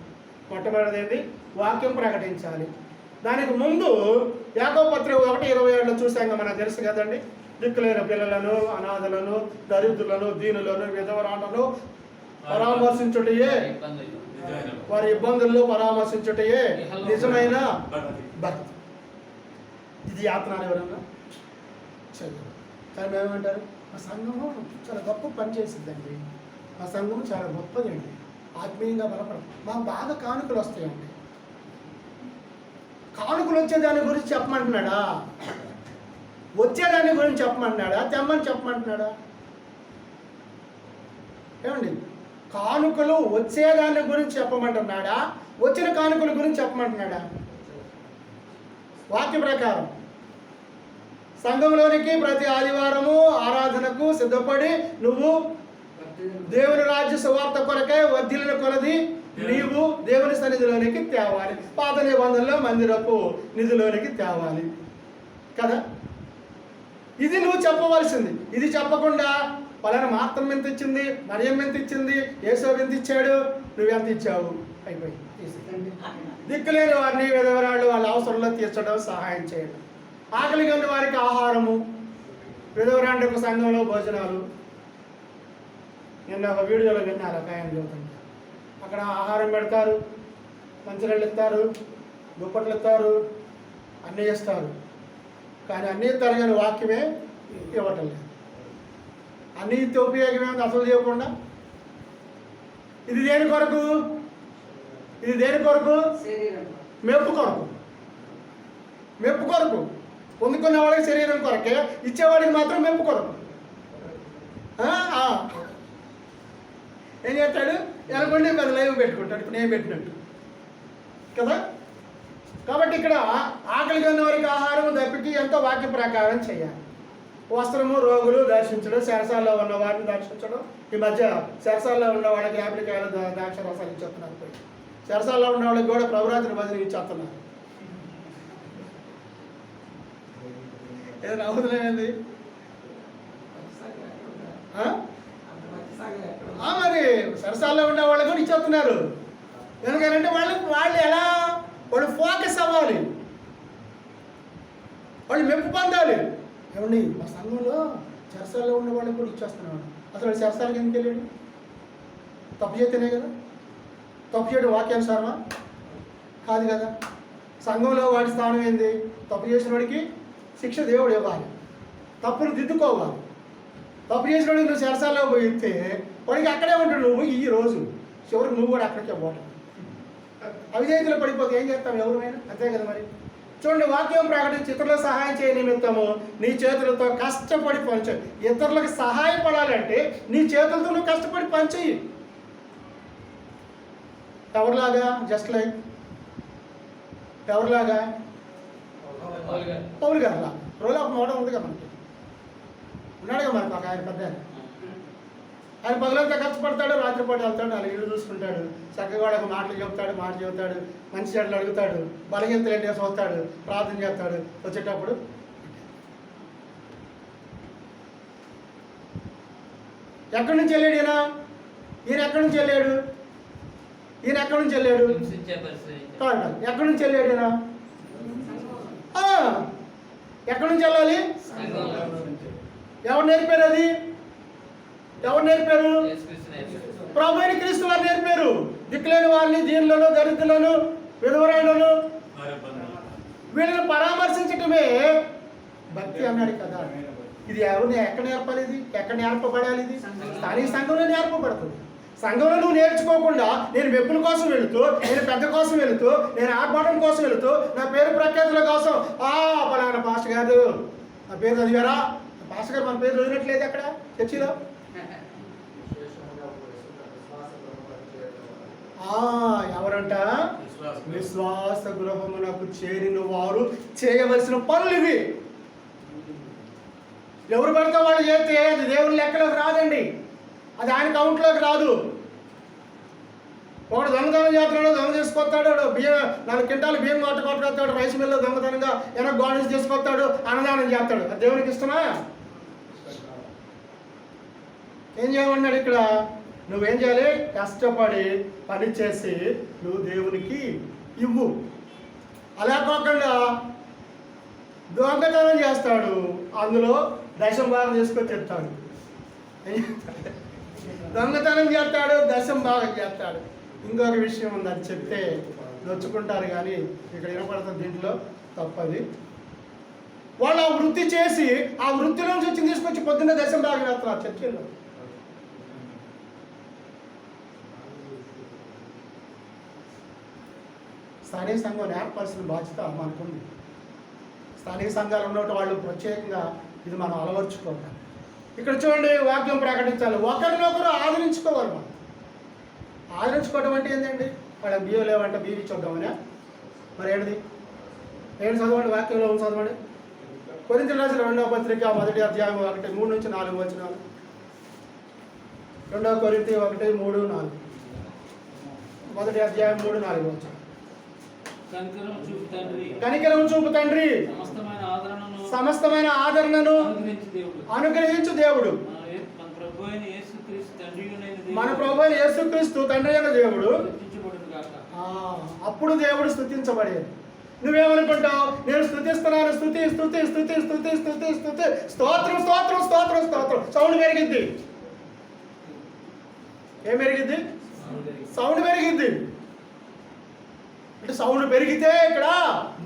మొట్టమొదటిది ఏంటి? వాక్యం ప్రకటించాలి. దానికి ముందు యాకోబు పత్రిక 1:27లో చూసాక మనకు తెలుసు కదండి. దిక్కులేని పిల్లలను, అనాథలను, దరిద్రులను, దీనులను, విధవరాలను పరామర్శించుటయే, వారి ఇబ్బందుల్లో పరామర్శించుటయే నిజమైన భక్తి. ఇది యాత్ర ఎవరన్నా చదువు. కానీ మేమేమంటారు, మా సంఘము చాలా గొప్ప పని చేసిద్దండి, మా సంఘం చాలా గొప్పదండి, ఆత్మీయంగా బలపడం. మాకు బాగా కానుకలు వస్తాయండి. కానుకలు వచ్చేదాని గురించి చెప్పమంటున్నాడా? వచ్చేదాని గురించి చెప్పమంటున్నాడా? తెమ్మని చెప్పమంటున్నాడా? ఏమండి, కానుకలు వచ్చేదాని గురించి చెప్పమంటున్నాడా? వచ్చిన కానుకల గురించి చెప్పమంటున్నాడా? వాక్య ప్రకారం సంఘంలోనికి ప్రతి ఆదివారము ఆరాధనకు సిద్ధపడి నువ్వు దేవుని రాజ్య సువార్త కొరకై వర్ధిల్లిన కొలది నీవు దేవుని సన్నిధిలోనికి తేవాలి. పాత నిబంధనలో మందిరపు నిధిలోనికి తేవాలి కదా. ఇది నువ్వు చెప్పవలసింది. ఇది చెప్పకుండా పలానా మాత్రం ఎంత ఇచ్చింది, మరియం ఎంత ఇచ్చింది, యేసోబు ఎంత ఇచ్చాడు, నువ్వెంత ఇచ్చావు, అయిపోయి దిక్కులేని వారిని, విధవరాళ్ళు వాళ్ళ అవసరంలో తీర్చడం, సహాయం చేయడం, ఆకలిగా ఉన్న వారికి ఆహారము, విధవరాండకు సంఘంలో భోజనాలు. నిన్న ఒక వీడియోలో విన్నారు, ఒక ఆయన చెబుతుంటే అక్కడ ఆహారం పెడతారు, మంచినీళ్ళు ఇస్తారు, దుప్పట్లు ఇస్తారు, అన్నీ ఇస్తారు. కానీ అన్నీ తరగని వాక్యమే ఇవ్వటం లేదు. అన్నీ ఉపయోగమే అసలు చేయకుండా. ఇది దేని కొరకు? ఇది దేని కొరకు? మెప్పు కొరకు. మెప్పు కొరకు. పొందుకున్న వాడికి శరీరం కొరకే, ఇచ్చేవాడికి మాత్రం మెప్పు కొరకు. ఏం చేస్తాడు? ఎలగొండి పెద్ద లైవ్ పెట్టుకుంటాడు, ఇప్పుడు నేను పెట్టినట్టు కదా. కాబట్టి ఇక్కడ ఆకలిగా ఉన్న వారికి ఆహారం దప్పికి ఎంతో వాక్య ప్రకారం చేయాలి. వస్త్రము, రోగులు దర్శించడం, చెరసాల్లో ఉన్న వారిని దర్శించడం. ఈ మధ్య చెరసాల్లో ఉన్న వాళ్ళకి యాప్లికాయలు, ద్రాక్ష రసాలు ఇచ్చేస్తున్నారు. పోయి చెరసాల్లో ఉన్న వాళ్ళకి కూడా ప్రభురాత్రి భజన ఇచ్చేస్తున్నారు. ఏదైనా అవుతుందేంది? మరి సరసాల్లో ఉండే వాళ్ళు కూడా ఇచ్చేస్తున్నారు. ఎందుకంటే వాళ్ళు ఎలా, వాళ్ళు ఫోకస్ అవ్వాలి, వాళ్ళు మెప్పు పొందాలి. ఏమండి, మా సంఘంలో చెరసాల్లో ఉన్న వాళ్ళకి కూడా ఇచ్చేస్తున్నాడు. అసలు చెరసాలకి ఎందుకు వెళ్ళాడు? తప్పు చేస్తేనే కదా. తప్పు చేయడం వాక్యానుసారమా? కాదు కదా. సంఘంలో వాడి స్థానం ఏంది? తప్పు చేసిన వాడికి శిక్ష దేవుడు ఇవ్వాలి, తప్పును దిద్దుకోవాలి. తప్పు చేసిన వాడికి నువ్వు చెరసాల్లో పోయితే వాడికి అక్కడే ఉంటాడు. నువ్వు ఈ రోజు చివరికి నువ్వు కూడా అక్కడికే పోవటం, అవిధేయతలో పడిపోతే ఏం చేస్తాం ఎవరైనా? అంతే కదా. మరి చూడండి, వాక్యం ప్రకటించి ఇతరులకు సహాయం చేయ నిమిత్తము నీ చేతులతో కష్టపడి పనిచేయి. ఇతరులకు సహాయపడాలంటే నీ చేతులతో నువ్వు కష్టపడి పనిచేయి. ఎవరిలాగా? జస్ట్ లైక్ ఎవరిలాగా? పౌలు గారిలా. రోల్ ఆఫ్ మోడల్ ఉంది కదా మనకి, ఉన్నాడుగా మనకు ఒక ఆయన పెద్ద. ఆయన పగలంతా కష్టపడతాడు, రాత్రిపాటు వెళ్తాడు, అలా ఇల్లు చూసుకుంటాడు, చక్కగా వాళ్ళకి మాటలు చెప్తాడు, మంచి చెడ్డలు అడుగుతాడు, బలహీనతలు ఏంటి చూస్తాడు, ప్రార్థన చేస్తాడు. వచ్చేటప్పుడు ఎక్కడి నుంచి వెళ్ళాడు ఈయన? ఎక్కడి నుంచి వెళ్ళాడు? ఎక్కడి నుంచి వెళ్ళాడు? ఎక్కడి నుంచి వెళ్ళాడు ఈయన? ఎక్కడి నుంచి వెళ్ళాలి? ఎవరు నేర్పారు అది? ఎవరు నేర్పారు? ప్రభు అయిన క్రీస్తు వారు నేర్పారు. దిక్కులేని వారిని, దీనులను, దరిద్రులను, విధవరాలను వీళ్ళని పరామర్శించటమే భక్తి అన్నాడు కదా. ఇది ఎవరిని ఎక్కడ నేర్పాలి? ఇది ఎక్కడ నేర్పబడాలి? ఇది స్థానిక సంఘంలో నేర్పబడుతుంది. సంఘంలో నువ్వు నేర్చుకోకుండా నేను మెప్పుల కోసం వెళుతూ, నేను పెద్ద కోసం వెళుతూ, నేను ఆర్భాటం కోసం వెళుతూ, నా పేరు ప్రఖ్యాతుల కోసం పలానా పాస్టర్ గారు నా పేరు చదివారా? పాస్టర్ గారు మన పేరు చదివినట్లేదు అక్కడ చర్చిలో. ఎవరంట? విశ్వాస గృహమునకు చేరిన వారు చేయవలసిన పనులు ఇవి. ఎవరు పడితే వాళ్ళు చేస్తే అది దేవుని లెక్కలోకి రాదండి, అది ఆయన కౌంట్లోకి రాదు. ఒకడు దొంగతనం చేస్తున్నాడు, దొంగ తీసుకొస్తాడు, బియ్యం 4 క్వింటాలు బియ్యం కొట్టుకొస్తాడు, రైస్ మిల్లో దొంగతనంగా వెనక గోడెస్ తీసుకొస్తాడు, అన్నదానం చేస్తాడు. అది దేవునికి ఇష్టమా? ఏం చేయమన్నాడు ఇక్కడ? నువ్వేం చేయాలి? కష్టపడి పని చేసి నువ్వు దేవునికి ఇవ్వు. అలా కాకుండా దొంగతనం చేస్తాడు, అందులో దశం భాగం తీసుకొచ్చి చెప్తాడు. దొంగతనం చేస్తాడు, దశం భాగం చేస్తాడు. ఇంకొక విషయం ఉంది, అది చెప్తే నొచ్చుకుంటారు కానీ ఇక్కడ వినపడుతుంది, దీంట్లో తప్పది. వాళ్ళు ఆ వృత్తి చేసి ఆ వృత్తిలో నుంచి వచ్చి తీసుకొచ్చి పొద్దున్నే దశం భాగం వేస్తున్నారు చర్చిల్లో. స్థానిక సంఘం ఏర్పడాల్సిన బాధ్యత మనకుంది. స్థానిక సంఘాలు ఉన్నట్టు వాళ్ళు ప్రత్యేకంగా ఇది మనం అలవర్చుకోవాలి. ఇక్కడ చూడండి, వాక్యం ప్రకటించాలి, ఒకరినొకరు ఆదరించుకోవాలి. మనం ఆదరించుకోవడం అంటే ఏంటండి? వాళ్ళ బియ్యం లేవంటే బియ్యం ఇచ్చొద్దామనే. మరి ఏంటిది? చదవండి, వాక్యంలో ఉంది చదవండి. కొరింథీయులకు రాసిన 2వ పత్రిక 1వ అధ్యాయం 1-3 వచనాలు. 2 కొరింథీ 1:3-4. 1వ అధ్యాయం 3-4 వచనాలు. కనికరం చూపు తండ్రి, సమస్తమైన ఆదరణను అనుగ్రహించు దేవుడు, మన ప్రభు అయిన యేసుక్రీస్తు తండ్రి అయిన దేవుడు. అప్పుడు దేవుడు స్తుతించబడేది. నువ్వేమనుకుంటావు? నేను స్తుతిస్తున్నాను, స్తుతి స్తుతి స్తుతి స్తుతి స్తుతి స్తుతి, స్తోత్రం స్తోత్రం స్తోత్రం స్తోత్రం. సౌండ్ పెరిగిద్ది. ఏం పెరిగిద్ది? సౌండ్ పెరిగిద్ది. అంటే సౌండ్ పెరిగితే ఇక్కడ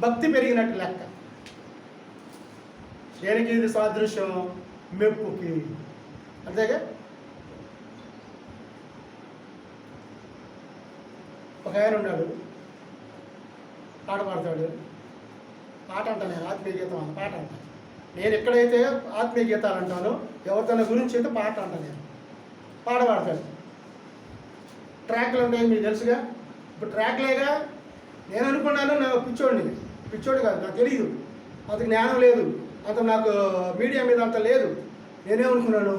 భక్తి పెరిగినట్టు లెక్క. దేనికి ఇది సాదృశ్యం? మెప్పుకి. అంతేగా? ఒక ఆయన ఉన్నాడు, పాట పాడతాడు. పాట అంటాను నేను, ఆత్మీయ గీతం అన్న పాట అంటాను నేను. ఎక్కడైతే ఆత్మీయ గీతాలు అంటానో, ఎవరితోన గురించి అయితే పాట అంటాను నేను. పాట పాడతాడు. ట్రాక్లు ఉంటాయి, మీకు తెలుసుగా. ఇప్పుడు ట్రాక్లేగా. నేను అనుకున్నాను నేను పిచ్చోడు కాదు, నాకు తెలియదు, అంత జ్ఞానం లేదు, అంత నాకు మీడియా మీద అంత లేదు. నేనేమనుకున్నాను,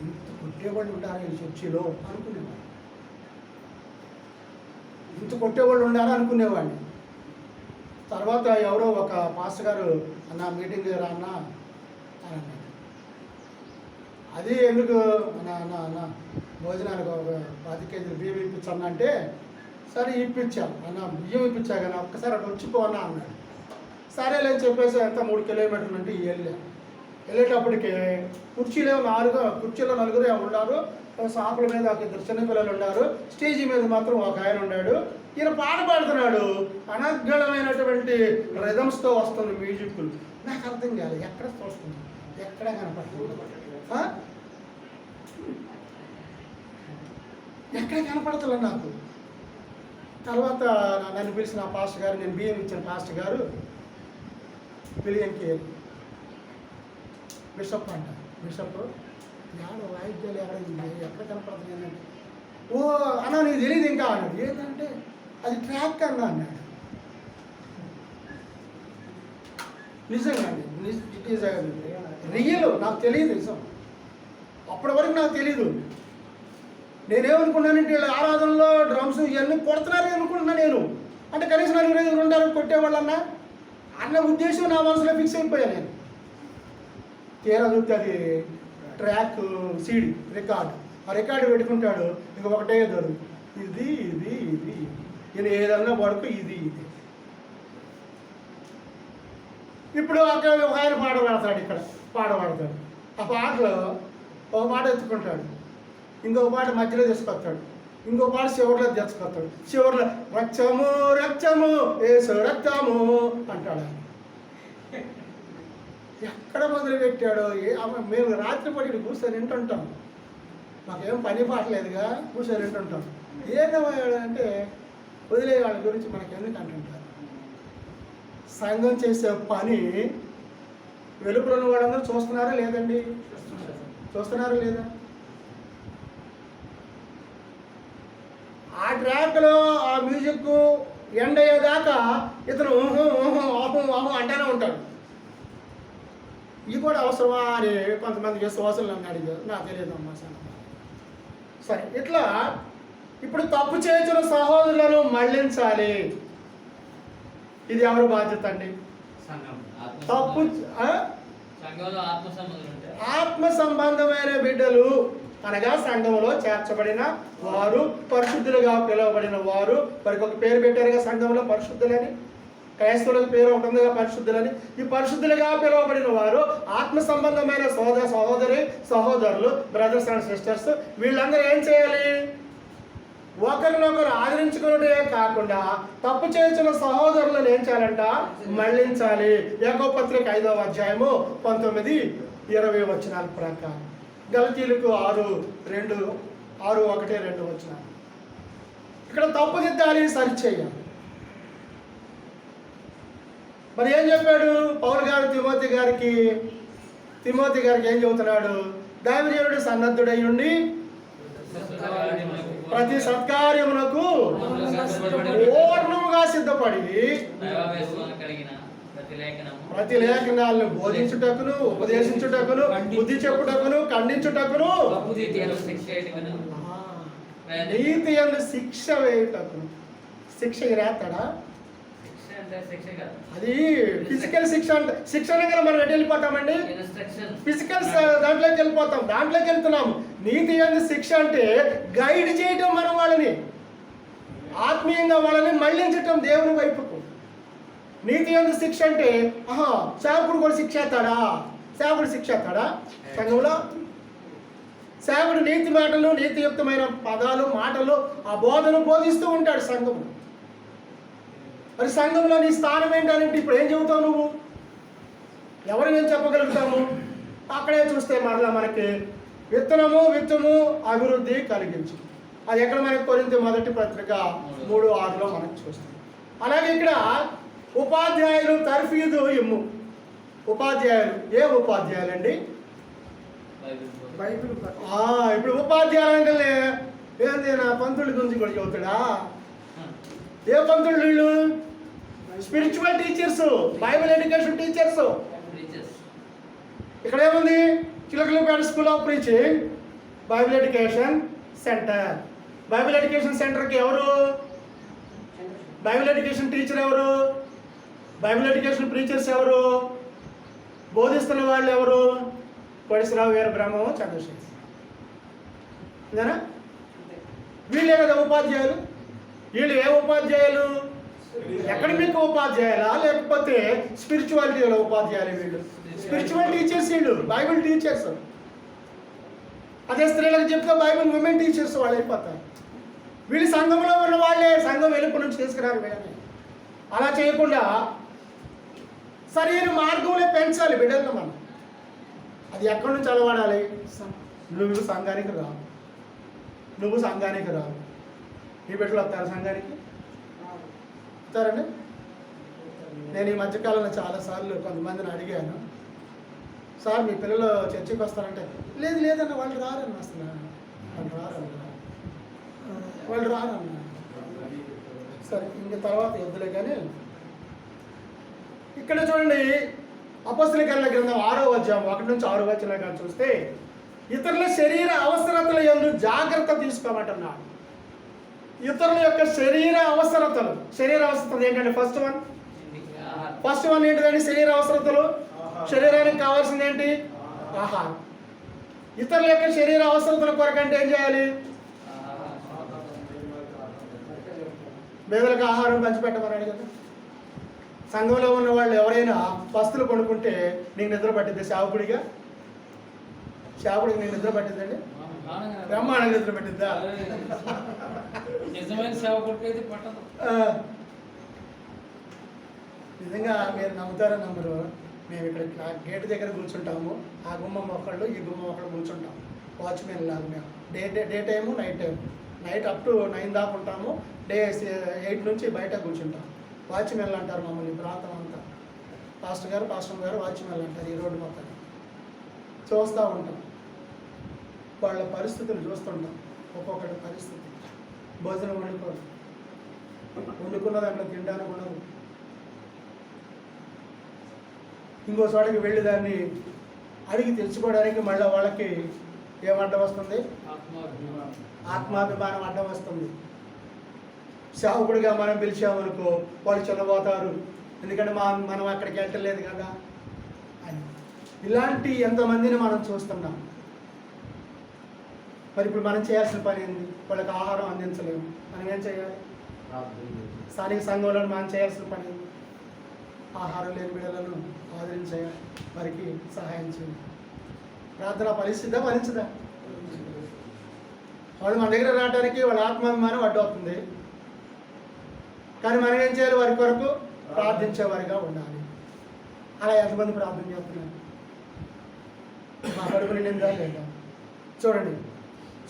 ఇంత కొట్టేవాళ్ళు ఉంటారా ఈ చర్చిలో అనుకునేవాడిని. ఇంత కొట్టేవాళ్ళు ఉండారా అనుకునేవాడిని. తర్వాత ఎవరో ఒక పాస్టర్ గారు, అన్న మీటింగ్ రా అన్న అని అన్నాడు. అది ఎందుకు అన్న భోజనానికి ఒక 10 కేజీలు బియ్యం ఇప్పించన్నా అంటే, సరే ఇప్పించాను అన్న, బియ్యం ఇప్పించా కానీ ఒక్కసారి అటు వచ్చిపో అన్న అన్నాడు. సరేలేని చెప్పేసి ఎంత 3 కిలోమీటర్లు అంటే వెళ్ళేటప్పటికి కుర్చీలో 4 ఉన్నారు. సాపుల మీద ఒక 2 చిన్నపిల్లలు ఉన్నారు. స్టేజీ మీద మాత్రం ఒక ఆయన ఉన్నాడు. ఈయన పాట పాడుతున్నాడు. అనర్గళమైనటువంటి రిథమ్స్తో వస్తుంది మ్యూజిక్. నాకు అర్థం కాలేదు, ఎక్కడ వస్తుంది, ఎక్కడ కనపడుతుంది, ఎక్కడ కనపడతలే నాకు. తర్వాత నన్ను పిలిచిన పాస్టర్ గారు, నేను బియ్యం ఇచ్చిన పాస్టర్ గారు, బిలియన్కి బిషప్ అంట. బిషప్ యాడ వాయిద్యాలు ఎక్కడ కనపడుతుంది ఏంటంటే, ఓ అన్నా నీకు తెలియదు ఇంకా అన్నాడు. ఏంటంటే అది ట్రాక్ అన్నా అన్నాడు. నిజంగా అండి, ఇట్ ఈజ్ రియల్. నాకు తెలియదు నిజం, అప్పటి వరకు నాకు తెలీదు. నేనేమనుకున్నానంటే వీళ్ళ ఆరాధనలో డ్రమ్స్ ఇవన్నీ కొడుతున్నారని అనుకుంటున్నా నేను. అంటే కనీసం 4-5 ఉంటారు కొట్టేవాళ్ళన్నా అన్న ఉద్దేశం నా మనసులో ఫిక్స్ అయిపోయాను నేను. తీరా చూస్తే అది ట్రాక్ సీడీ రికార్డు. ఆ రికార్డు పెట్టుకుంటాడు, ఇంక ఒకటే దొరు ఇది ఇది ఇది నేను ఏదన్నా పడుకు ఇది ఇది. ఇప్పుడు అక్కడ ఒక ఆయన పాట పాడతాడు, ఇక్కడ పాట పాడతాడు. ఆ పాటలో ఒక పాట ఎత్తుకుంటాడు, ఇంకొక పాట మధ్యలో తీసుకొస్తాడు, ఇంకో పాట చివరిలో తెచ్చుకొస్తాడు. చివరిలో రక్తము రక్తము ఏసు రక్తము అంటాడు. ఎక్కడ మొదలుపెట్టాడో మేము రాత్రిపడి కూర్చొని వింటుంటాం, మాకేం పని పాటలేదుగా, కూర్చొని వింటుంటాం. ఏమయ్యాడు అంటే వదిలే వాళ్ళ గురించి మనకి ఎందుకు అంటుంటారు. సంఘం చేసే పని వెలుపులో ఉన్న వాళ్ళందరూ చూస్తున్నారా లేదండి? చూస్తున్నారా లేదా? ఆ ట్రాక్లో ఆ మ్యూజిక్ ఎండ్ అయ్యేదాకా ఇతను ఆహు అంటానే ఉంటాడు. ఇది కూడా అవసరమా అని కొంతమంది విశ్వాసులు నన్ను అడిగారు. నాకు తెలియదు అమ్మా సరే. ఇట్లా ఇప్పుడు తప్పు చేసిన సహోదరులను మళ్ళించాలి. ఇది ఎవరి బాధ్యత అండి? తప్పు ఆత్మ సంబంధమైన బిడ్డలు అనగా సంఘంలో చేర్చబడిన వారు, పరిశుద్ధులుగా పిలువబడిన వారు. వారికి ఒక పేరు పెట్టారుగా సంఘంలో పరిశుద్ధులని. క్రైస్తవులకు పేరు ఒకటి ఉందిగా పరిశుద్ధులని. ఈ పరిశుద్ధులుగా పిలువబడిన వారు ఆత్మ సంబంధమైన సహోదరులు, బ్రదర్స్ అండ్ సిస్టర్స్, వీళ్ళందరూ ఏం చేయాలి? ఒకరినొకరు ఆదరించుకున్నదే కాకుండా తప్పు చేసిన సహోదరులను ఏం చేయాలంట? మళ్ళించాలి. యాకోబు పత్రిక 5వ అధ్యాయము 19-20 వచనాల ప్రకారం. గలతీయులకు 6:1-2 వచనాలు. ఇక్కడ తప్పుదిద్దాలి, సరిచేయాలి. మరి ఏం చెప్పాడు పౌలు గారు తిమోతి గారికి ఏం చెబుతున్నాడు? దైవజనుడు సన్నద్ధుడై ఉండి ప్రతి సత్కార్యమునకు పూర్ణముగా సిద్ధపడి ప్రతి లేఖనాలను బోధించుటకును, ఉపదేశించుటకును, బుద్ధి చెప్పుటకును, ఖండించుటకును, నీతి యందు శిక్ష వేయుటకును. శిక్ష రాస్తాడా? అది ఫిజికల్ శిక్ష. అంటే శిక్షణ కదా మనం ఎటు వెళ్ళిపోతామండి? ఫిజికల్ దాంట్లోకి వెళ్ళిపోతాం, దాంట్లోకి వెళ్తున్నాము. నీతి యందు శిక్ష అంటే గైడ్ చేయటం, మనం వాళ్ళని ఆత్మీయంగా వాళ్ళని మళ్ళించటం దేవుని వైపుకు. నీతి యందు శిక్ష అంటే సేవకుడు కూడా శిక్ష ఎత్తాడా? సంఘంలో సేవకుడు నీతి మాటలు, నీతియుక్తమైన పదాలు, మాటలు, ఆ బోధను బోధిస్తూ ఉంటాడు సంఘము. మరి సంఘంలో నీ స్థానం ఏంటంటే ఇప్పుడు ఏం చెబుతావు నువ్వు? ఎవరు ఏం చెప్పగలుగుతాము? అక్కడే చూస్తే మరలా మనకి విత్తము అభివృద్ధి కలిగించు. అది ఎక్కడ మనకి కొరింథీ మొదటి పత్రిక 3:6 మనకు చూస్తాం. అలాగే ఇక్కడ ఉపాధ్యాయులు తర్ఫీదు ఇమ్ము. ఉపాధ్యాయులు ఏ ఉపాధ్యాయులు అండి? ఇప్పుడు ఉపాధ్యాయులు అంటే ఏంది? నా పంతుల గురించి కూడా చెబుతాడా? ఏ పంతులు వీళ్ళు? Spiritual teachers, Bible education teachers. ఇక్కడ ఏముంది? Chilakalapeta school of preaching, Bible education centre. Bible education సెంటర్కి ఎవరు? బైబిల్ ఎడ్యుకేషన్ టీచర్ ఎవరు? బైబిల్ ఎడ్యుకేషన్ ప్రీచర్స్ ఎవరు? బోధిస్తున్న వాళ్ళు ఎవరు? కోడిశ్రావు వీర బ్రహ్మం చంద్రశేఖర్. ఇదేనా? వీళ్ళే కదా ఉపాధ్యాయులు. వీళ్ళు ఏ ఉపాధ్యాయులు? అకాడమిక్ ఉపాధ్యాయులా లేకపోతే స్పిరిచువాలిటీల ఉపాధ్యాయులు? వీళ్ళు స్పిరిచువల్ టీచర్స్, వీళ్ళు బైబిల్ టీచర్స్. అదే స్త్రీలకు చెప్తే బైబిల్ ఉమెన్ టీచర్స్ వాళ్ళు అయిపోతారు. వీళ్ళు సంఘంలో ఉన్న వాళ్ళే, సంఘం వెలుపు నుంచి తీసుకురారు వీళ్ళని. అలా చేయకుండా సరైన మార్గంలో పెంచాలి బిడ్డలను మనం. అది ఎక్కడి నుంచి అలవాడాలి? నువ్వు సంఘానికి రావు. నీ బిడ్డలు వస్తారు సంఘానికి? వస్తారండి? నేను ఈ మధ్యకాలంలో చాలాసార్లు కొంతమందిని అడిగాను, సార్ మీ పిల్లలు చర్చికి వస్తారంటే, లేదన్న వాళ్ళు రారన్న, అసలు వాళ్ళు రారన్న. సరే ఇంక తర్వాత వద్దులే. కానీ ఇక్కడ చూడండి, అపొస్తలుల గ్రంథం 6వ అధ్యాయం 1-6 వచనాలు చూస్తే ఇతరుల శరీర అవసరతల యందు జాగ్రత్త తీసుకోమంటున్నాడు. ఇతరుల యొక్క శరీర అవసరతలు ఏంటంటే ఫస్ట్ వన్ ఏంటిదండి? శరీర అవసరతలు. శరీరానికి కావాల్సింది ఏంటి? ఆహారం. ఇతరుల యొక్క శరీర అవసరతల కొరకంటే ఏం చేయాలి? పేదలకు ఆహారం పంచిపెట్టమన్నాడు కదా. సంఘంలో ఉన్న వాళ్ళు ఎవరైనా పస్తులు కొనుక్కుంటే నీకు నిద్ర పట్టింది? సేవకుడికి నీకు నిద్ర పట్టిందండి? బ్రహ్మాండంగా నిద్ర పట్టిద్దా? నిజంగా మీరు నమ్ముతారో నమ్మరు, మేము ఇక్కడ గేట్ దగ్గర కూర్చుంటాము. ఆ గుమ్మం ఒకళ్ళు, ఈ గుమ్మం ఒకళ్ళు కూర్చుంటాం. వాచ్మెన్ లాగా మేము day time, night up to 9 దాకా ఉంటాము. డే 8 నుంచి బయట కూర్చుంటాం. వాచ్మెన్లు అంటారు మమ్మల్ని ప్రాంతం అంతా. పాస్టర్ గారు వాచ్మెన్లు అంటారు. ఈ రోడ్డు మొత్తం చూస్తూ ఉంటాం. వాళ్ళ పరిస్థితులు చూస్తుంటాం. ఒక్కొక్కటి పరిస్థితి. భోజనం వండుకున్న దాంట్లో తినడానికి ఉండదు. ఇంకో చోటకి వెళ్ళి దాన్ని అడిగి తెచ్చుకోవడానికి మళ్ళీ వాళ్ళకి ఏం అడ్డం వస్తుంది? ఆత్మాభిమానం అడ్డం వస్తుంది. సేవకుడిగా మనం పిలిచామనుకో వాళ్ళు చల్లబోతారు, ఎందుకంటే మనం అక్కడికి వెళ్ళలేదు కదా అని. ఇలాంటి ఎంతమందిని మనం చూస్తున్నాం. మరి ఇప్పుడు మనం చేయాల్సిన పని ఏంది? వాళ్ళకి ఆహారం అందించలేము. మనం ఏం చేయాలి? స్థానిక సంఘంలో మనం చేయాల్సిన పని ఏంది? ఆహారం లేని బిడ్డలను ఆదరించే వారికి సహాయం చేయండి. ప్రార్థన ఫలించదా? వాళ్ళు మన దగ్గర రావడానికి వాళ్ళ ఆత్మాభిమానం అడ్డవుతుంది. కానీ మనం ఏం చేయాలి? వారి కొరకు ప్రార్థించేవారిగా ఉండాలి. అలా ఎంతమంది ప్రార్థన చేస్తున్నారు? మా కడుపు నిండిందా లేదా? చూడండి,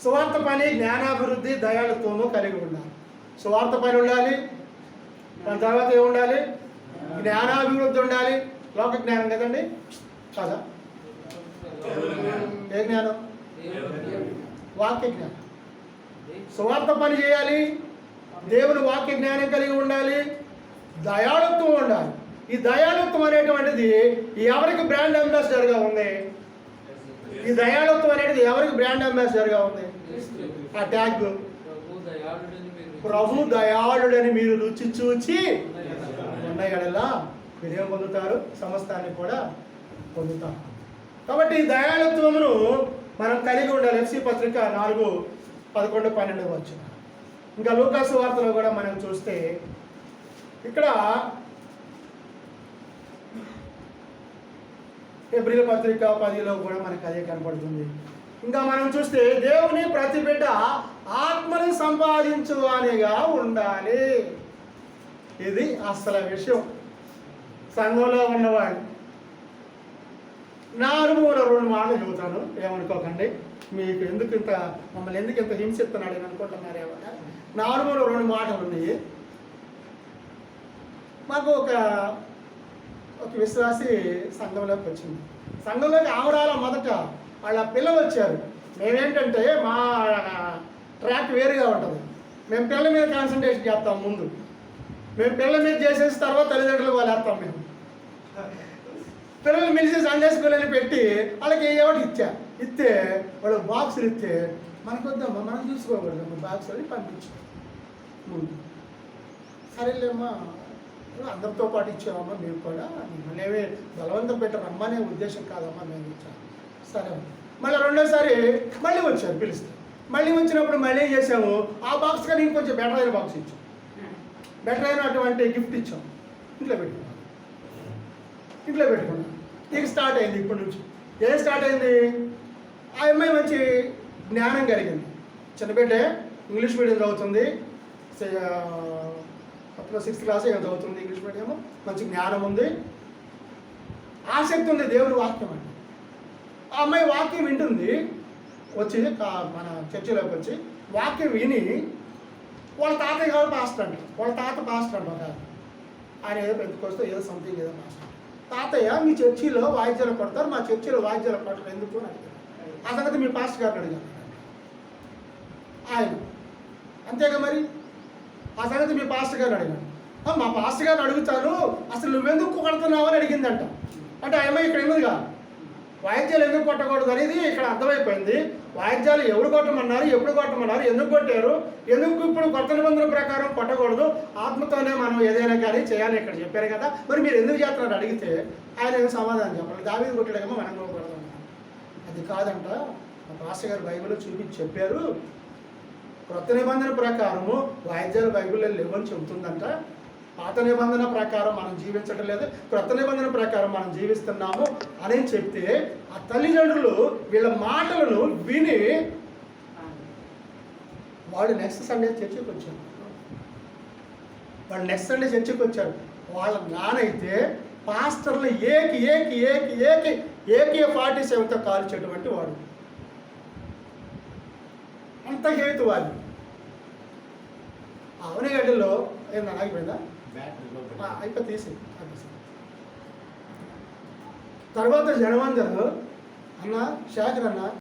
సువార్త పని జ్ఞానాభివృద్ధి దయాళుత్వము కలిగి ఉండాలి. సువార్త పని ఉండాలి, దాని తర్వాత ఏముండాలి? జ్ఞానాభివృద్ధి ఉండాలి. లోక జ్ఞానం కదండి, కాదా? ఏ జ్ఞానం? వాక్య జ్ఞానం. సువార్త పని చేయాలి, దేవుని వాక్య జ్ఞానం కలిగి ఉండాలి, దయాళుత్వం ఉండాలి. ఈ దయాళుత్వం అనేటువంటిది ఎవరికి బ్రాండ్ అంబాసిడర్గా ఉంది? ఈ దయాళుత్వం అనేది ఎవరికి బ్రాండ్ అంబాసిడర్గా ఉంది? ఆ ట్యాగ్, ప్రభు దయాళుడని మీరు రుచి చూచి ఉన్న ఎడలా మీరేం పొందుతారు? సమస్తాన్ని కూడా పొందుతారు. కాబట్టి ఈ దయాళుత్వమును మనం కలిగి ఉండాలి. ఎఫ్సి పత్రిక 4:11-12 ఇంకా లూకాసు వార్తలో కూడా మనం చూస్తే ఇక్కడ హెబ్రీల పత్రిక 10లో కూడా మనకు అదే కనపడుతుంది. ఇంకా మనం చూస్తే దేవుని ప్రతి బిడ్డ ఆత్మని సంపాదించువానిగా ఉండాలి. ఇది అసలు విషయం. సంఘంలో ఉన్నవాడు నా అనుభవంలో 2 మాటలు చెబుతాను, ఏమనుకోకండి. మీకు మమ్మల్ని ఎందుకు ఇంత హింసిస్తున్నాడు అని అనుకుంటున్నారు ఏమన్నా? నా అనుభవంలో 2 మాటలు ఉన్నాయి. మాకు ఒక విశ్వాసి సంఘంలోకి వచ్చింది. సంఘంలోకి ఆవరాల మొదట వాళ్ళ పిల్లలు వచ్చారు. మేమేంటంటే మా ట్రాక్ వేరుగా ఉంటుంది. మేము పిల్లల మీద కాన్సన్ట్రేషన్ చేస్తాం ముందు. మేము పిల్లల మీద చేసేసి తర్వాత తల్లిదండ్రులు వాళ్ళు వేస్తాం. మేము పిల్లలు మిలిసి సండే స్కూల్ అని పెట్టి వాళ్ళకి ఏమిటి ఇస్తే వాళ్ళు బాక్సులు ఇస్తే మనకొద్దామా, మనం చూసుకోకూడదమ్మా, బాక్సులు పంపించాం ముందు. సరేలేమ్మా, అందరితో పాటు ఇచ్చామమ్మా, మేము కూడా మిమ్మల్ని బలవంతం పెట్టరమ్మనే ఉద్దేశం కాదమ్మా, మేము ఇచ్చాము. సరే, మళ్ళీ రెండోసారి మళ్ళీ వచ్చారు పిలిస్తే. మళ్ళీ వచ్చినప్పుడు మళ్ళీ ఏం చేసాము? ఆ బాక్స్ కానీ ఇంకొంచెం బెటర్ అయిన బాక్స్ ఇచ్చాం. బెటర్ అయినటువంటి గిఫ్ట్ ఇచ్చాం. ఇంట్లో పెట్టుకున్నాం. ఇక స్టార్ట్ అయింది. ఇప్పటి నుంచి ఏం స్టార్ట్ అయింది? ఆ అమ్మాయి మంచి జ్ఞానం కలిగింది. చిన్నబిడ్డే ఇంగ్లీష్ మీడియం చదువుతుంది. అప్పుడు 6th క్లాస్ ఏం చదువుతుంది ఇంగ్లీష్ మీడియం. మంచి జ్ఞానం ఉంది, ఆసక్తి ఉంది దేవుని వాక్యం అంటే. ఆ అమ్మాయి వాక్యం వింటుంది. వచ్చి మన చర్చిలోకి వచ్చి వాక్యం విని వాళ్ళ తాతయ్య గారు పాస్టర్ అంట. వాళ్ళ తాత పాస్టర్ అంట. ఆయన ఏదో పెంచుకొస్తే ఏదో సంథింగ్ ఏదో పాస్టర్. తాతయ్య మీ చర్చిలో వాయిద్యాలు కొడతారు, మా చర్చిలో వాయిద్యాలు కొట్టరు ఎందుకు అని అడిగారు. ఆ సంగతి మీ పాస్టర్ గారిని అడిగాను ఆయన. అంతేగా మరి, ఆ సంగతి మీ పాస్టర్ గారిని అడిగాను. మా పాస్టర్ గారిని అడుగుతాను, అసలు నువ్వెందుకు కొడుతున్నావు అని అడిగిందంట. అంటే ఆ అమ్మాయి ఇక్కడ ఎందుకుగా వాయిద్యాలు ఎందుకు కొట్టకూడదు అనేది ఇక్కడ అర్థమైపోయింది. వాయిద్యాలు ఎవరు కొట్టమన్నారు, ఎప్పుడు కొట్టమన్నారు, ఎందుకు కొట్టారు, ఎందుకు ఇప్పుడు కొత్త నిబంధన ప్రకారం కొట్టకూడదు, ఆత్మతోనే మనం ఏదైనా కానీ చేయాలి ఇక్కడ చెప్పారు కదా, మరి మీరు ఎందుకు చేస్తున్నారు అడిగితే ఆయన ఏదో సమాధానం చెప్పాలి. దావీదు కొట్టడేమో మనం కొట్టకూడదు. అది కాదంట, మా పాస్టర్ గారు బైబిల్లో చూపించి చెప్పారు, కొత్త నిబంధన ప్రకారము వాయిద్యాలు బైబిల్లో లేవని చెబుతుందంట. పాత నిబంధన ప్రకారం మనం జీవించడం లేదు, క్రొత్త నిబంధన ప్రకారం మనం జీవిస్తున్నాము అని చెప్తే ఆ తల్లిదండ్రులు వీళ్ళ మాటలను విని వాడు నెక్స్ట్ సండే చర్చికి వచ్చారు. వాళ్ళ నానైతే పాస్టర్లు ఏకి 47తో కాల్చేటువంటి వాడు. అంత హేతువాది. అవనిగడ్డలో ఏందా ఆగిపోయిందా? అయిపోయి తీసి తర్వాత జనమందరూ అన్న శేఖర్ అన్న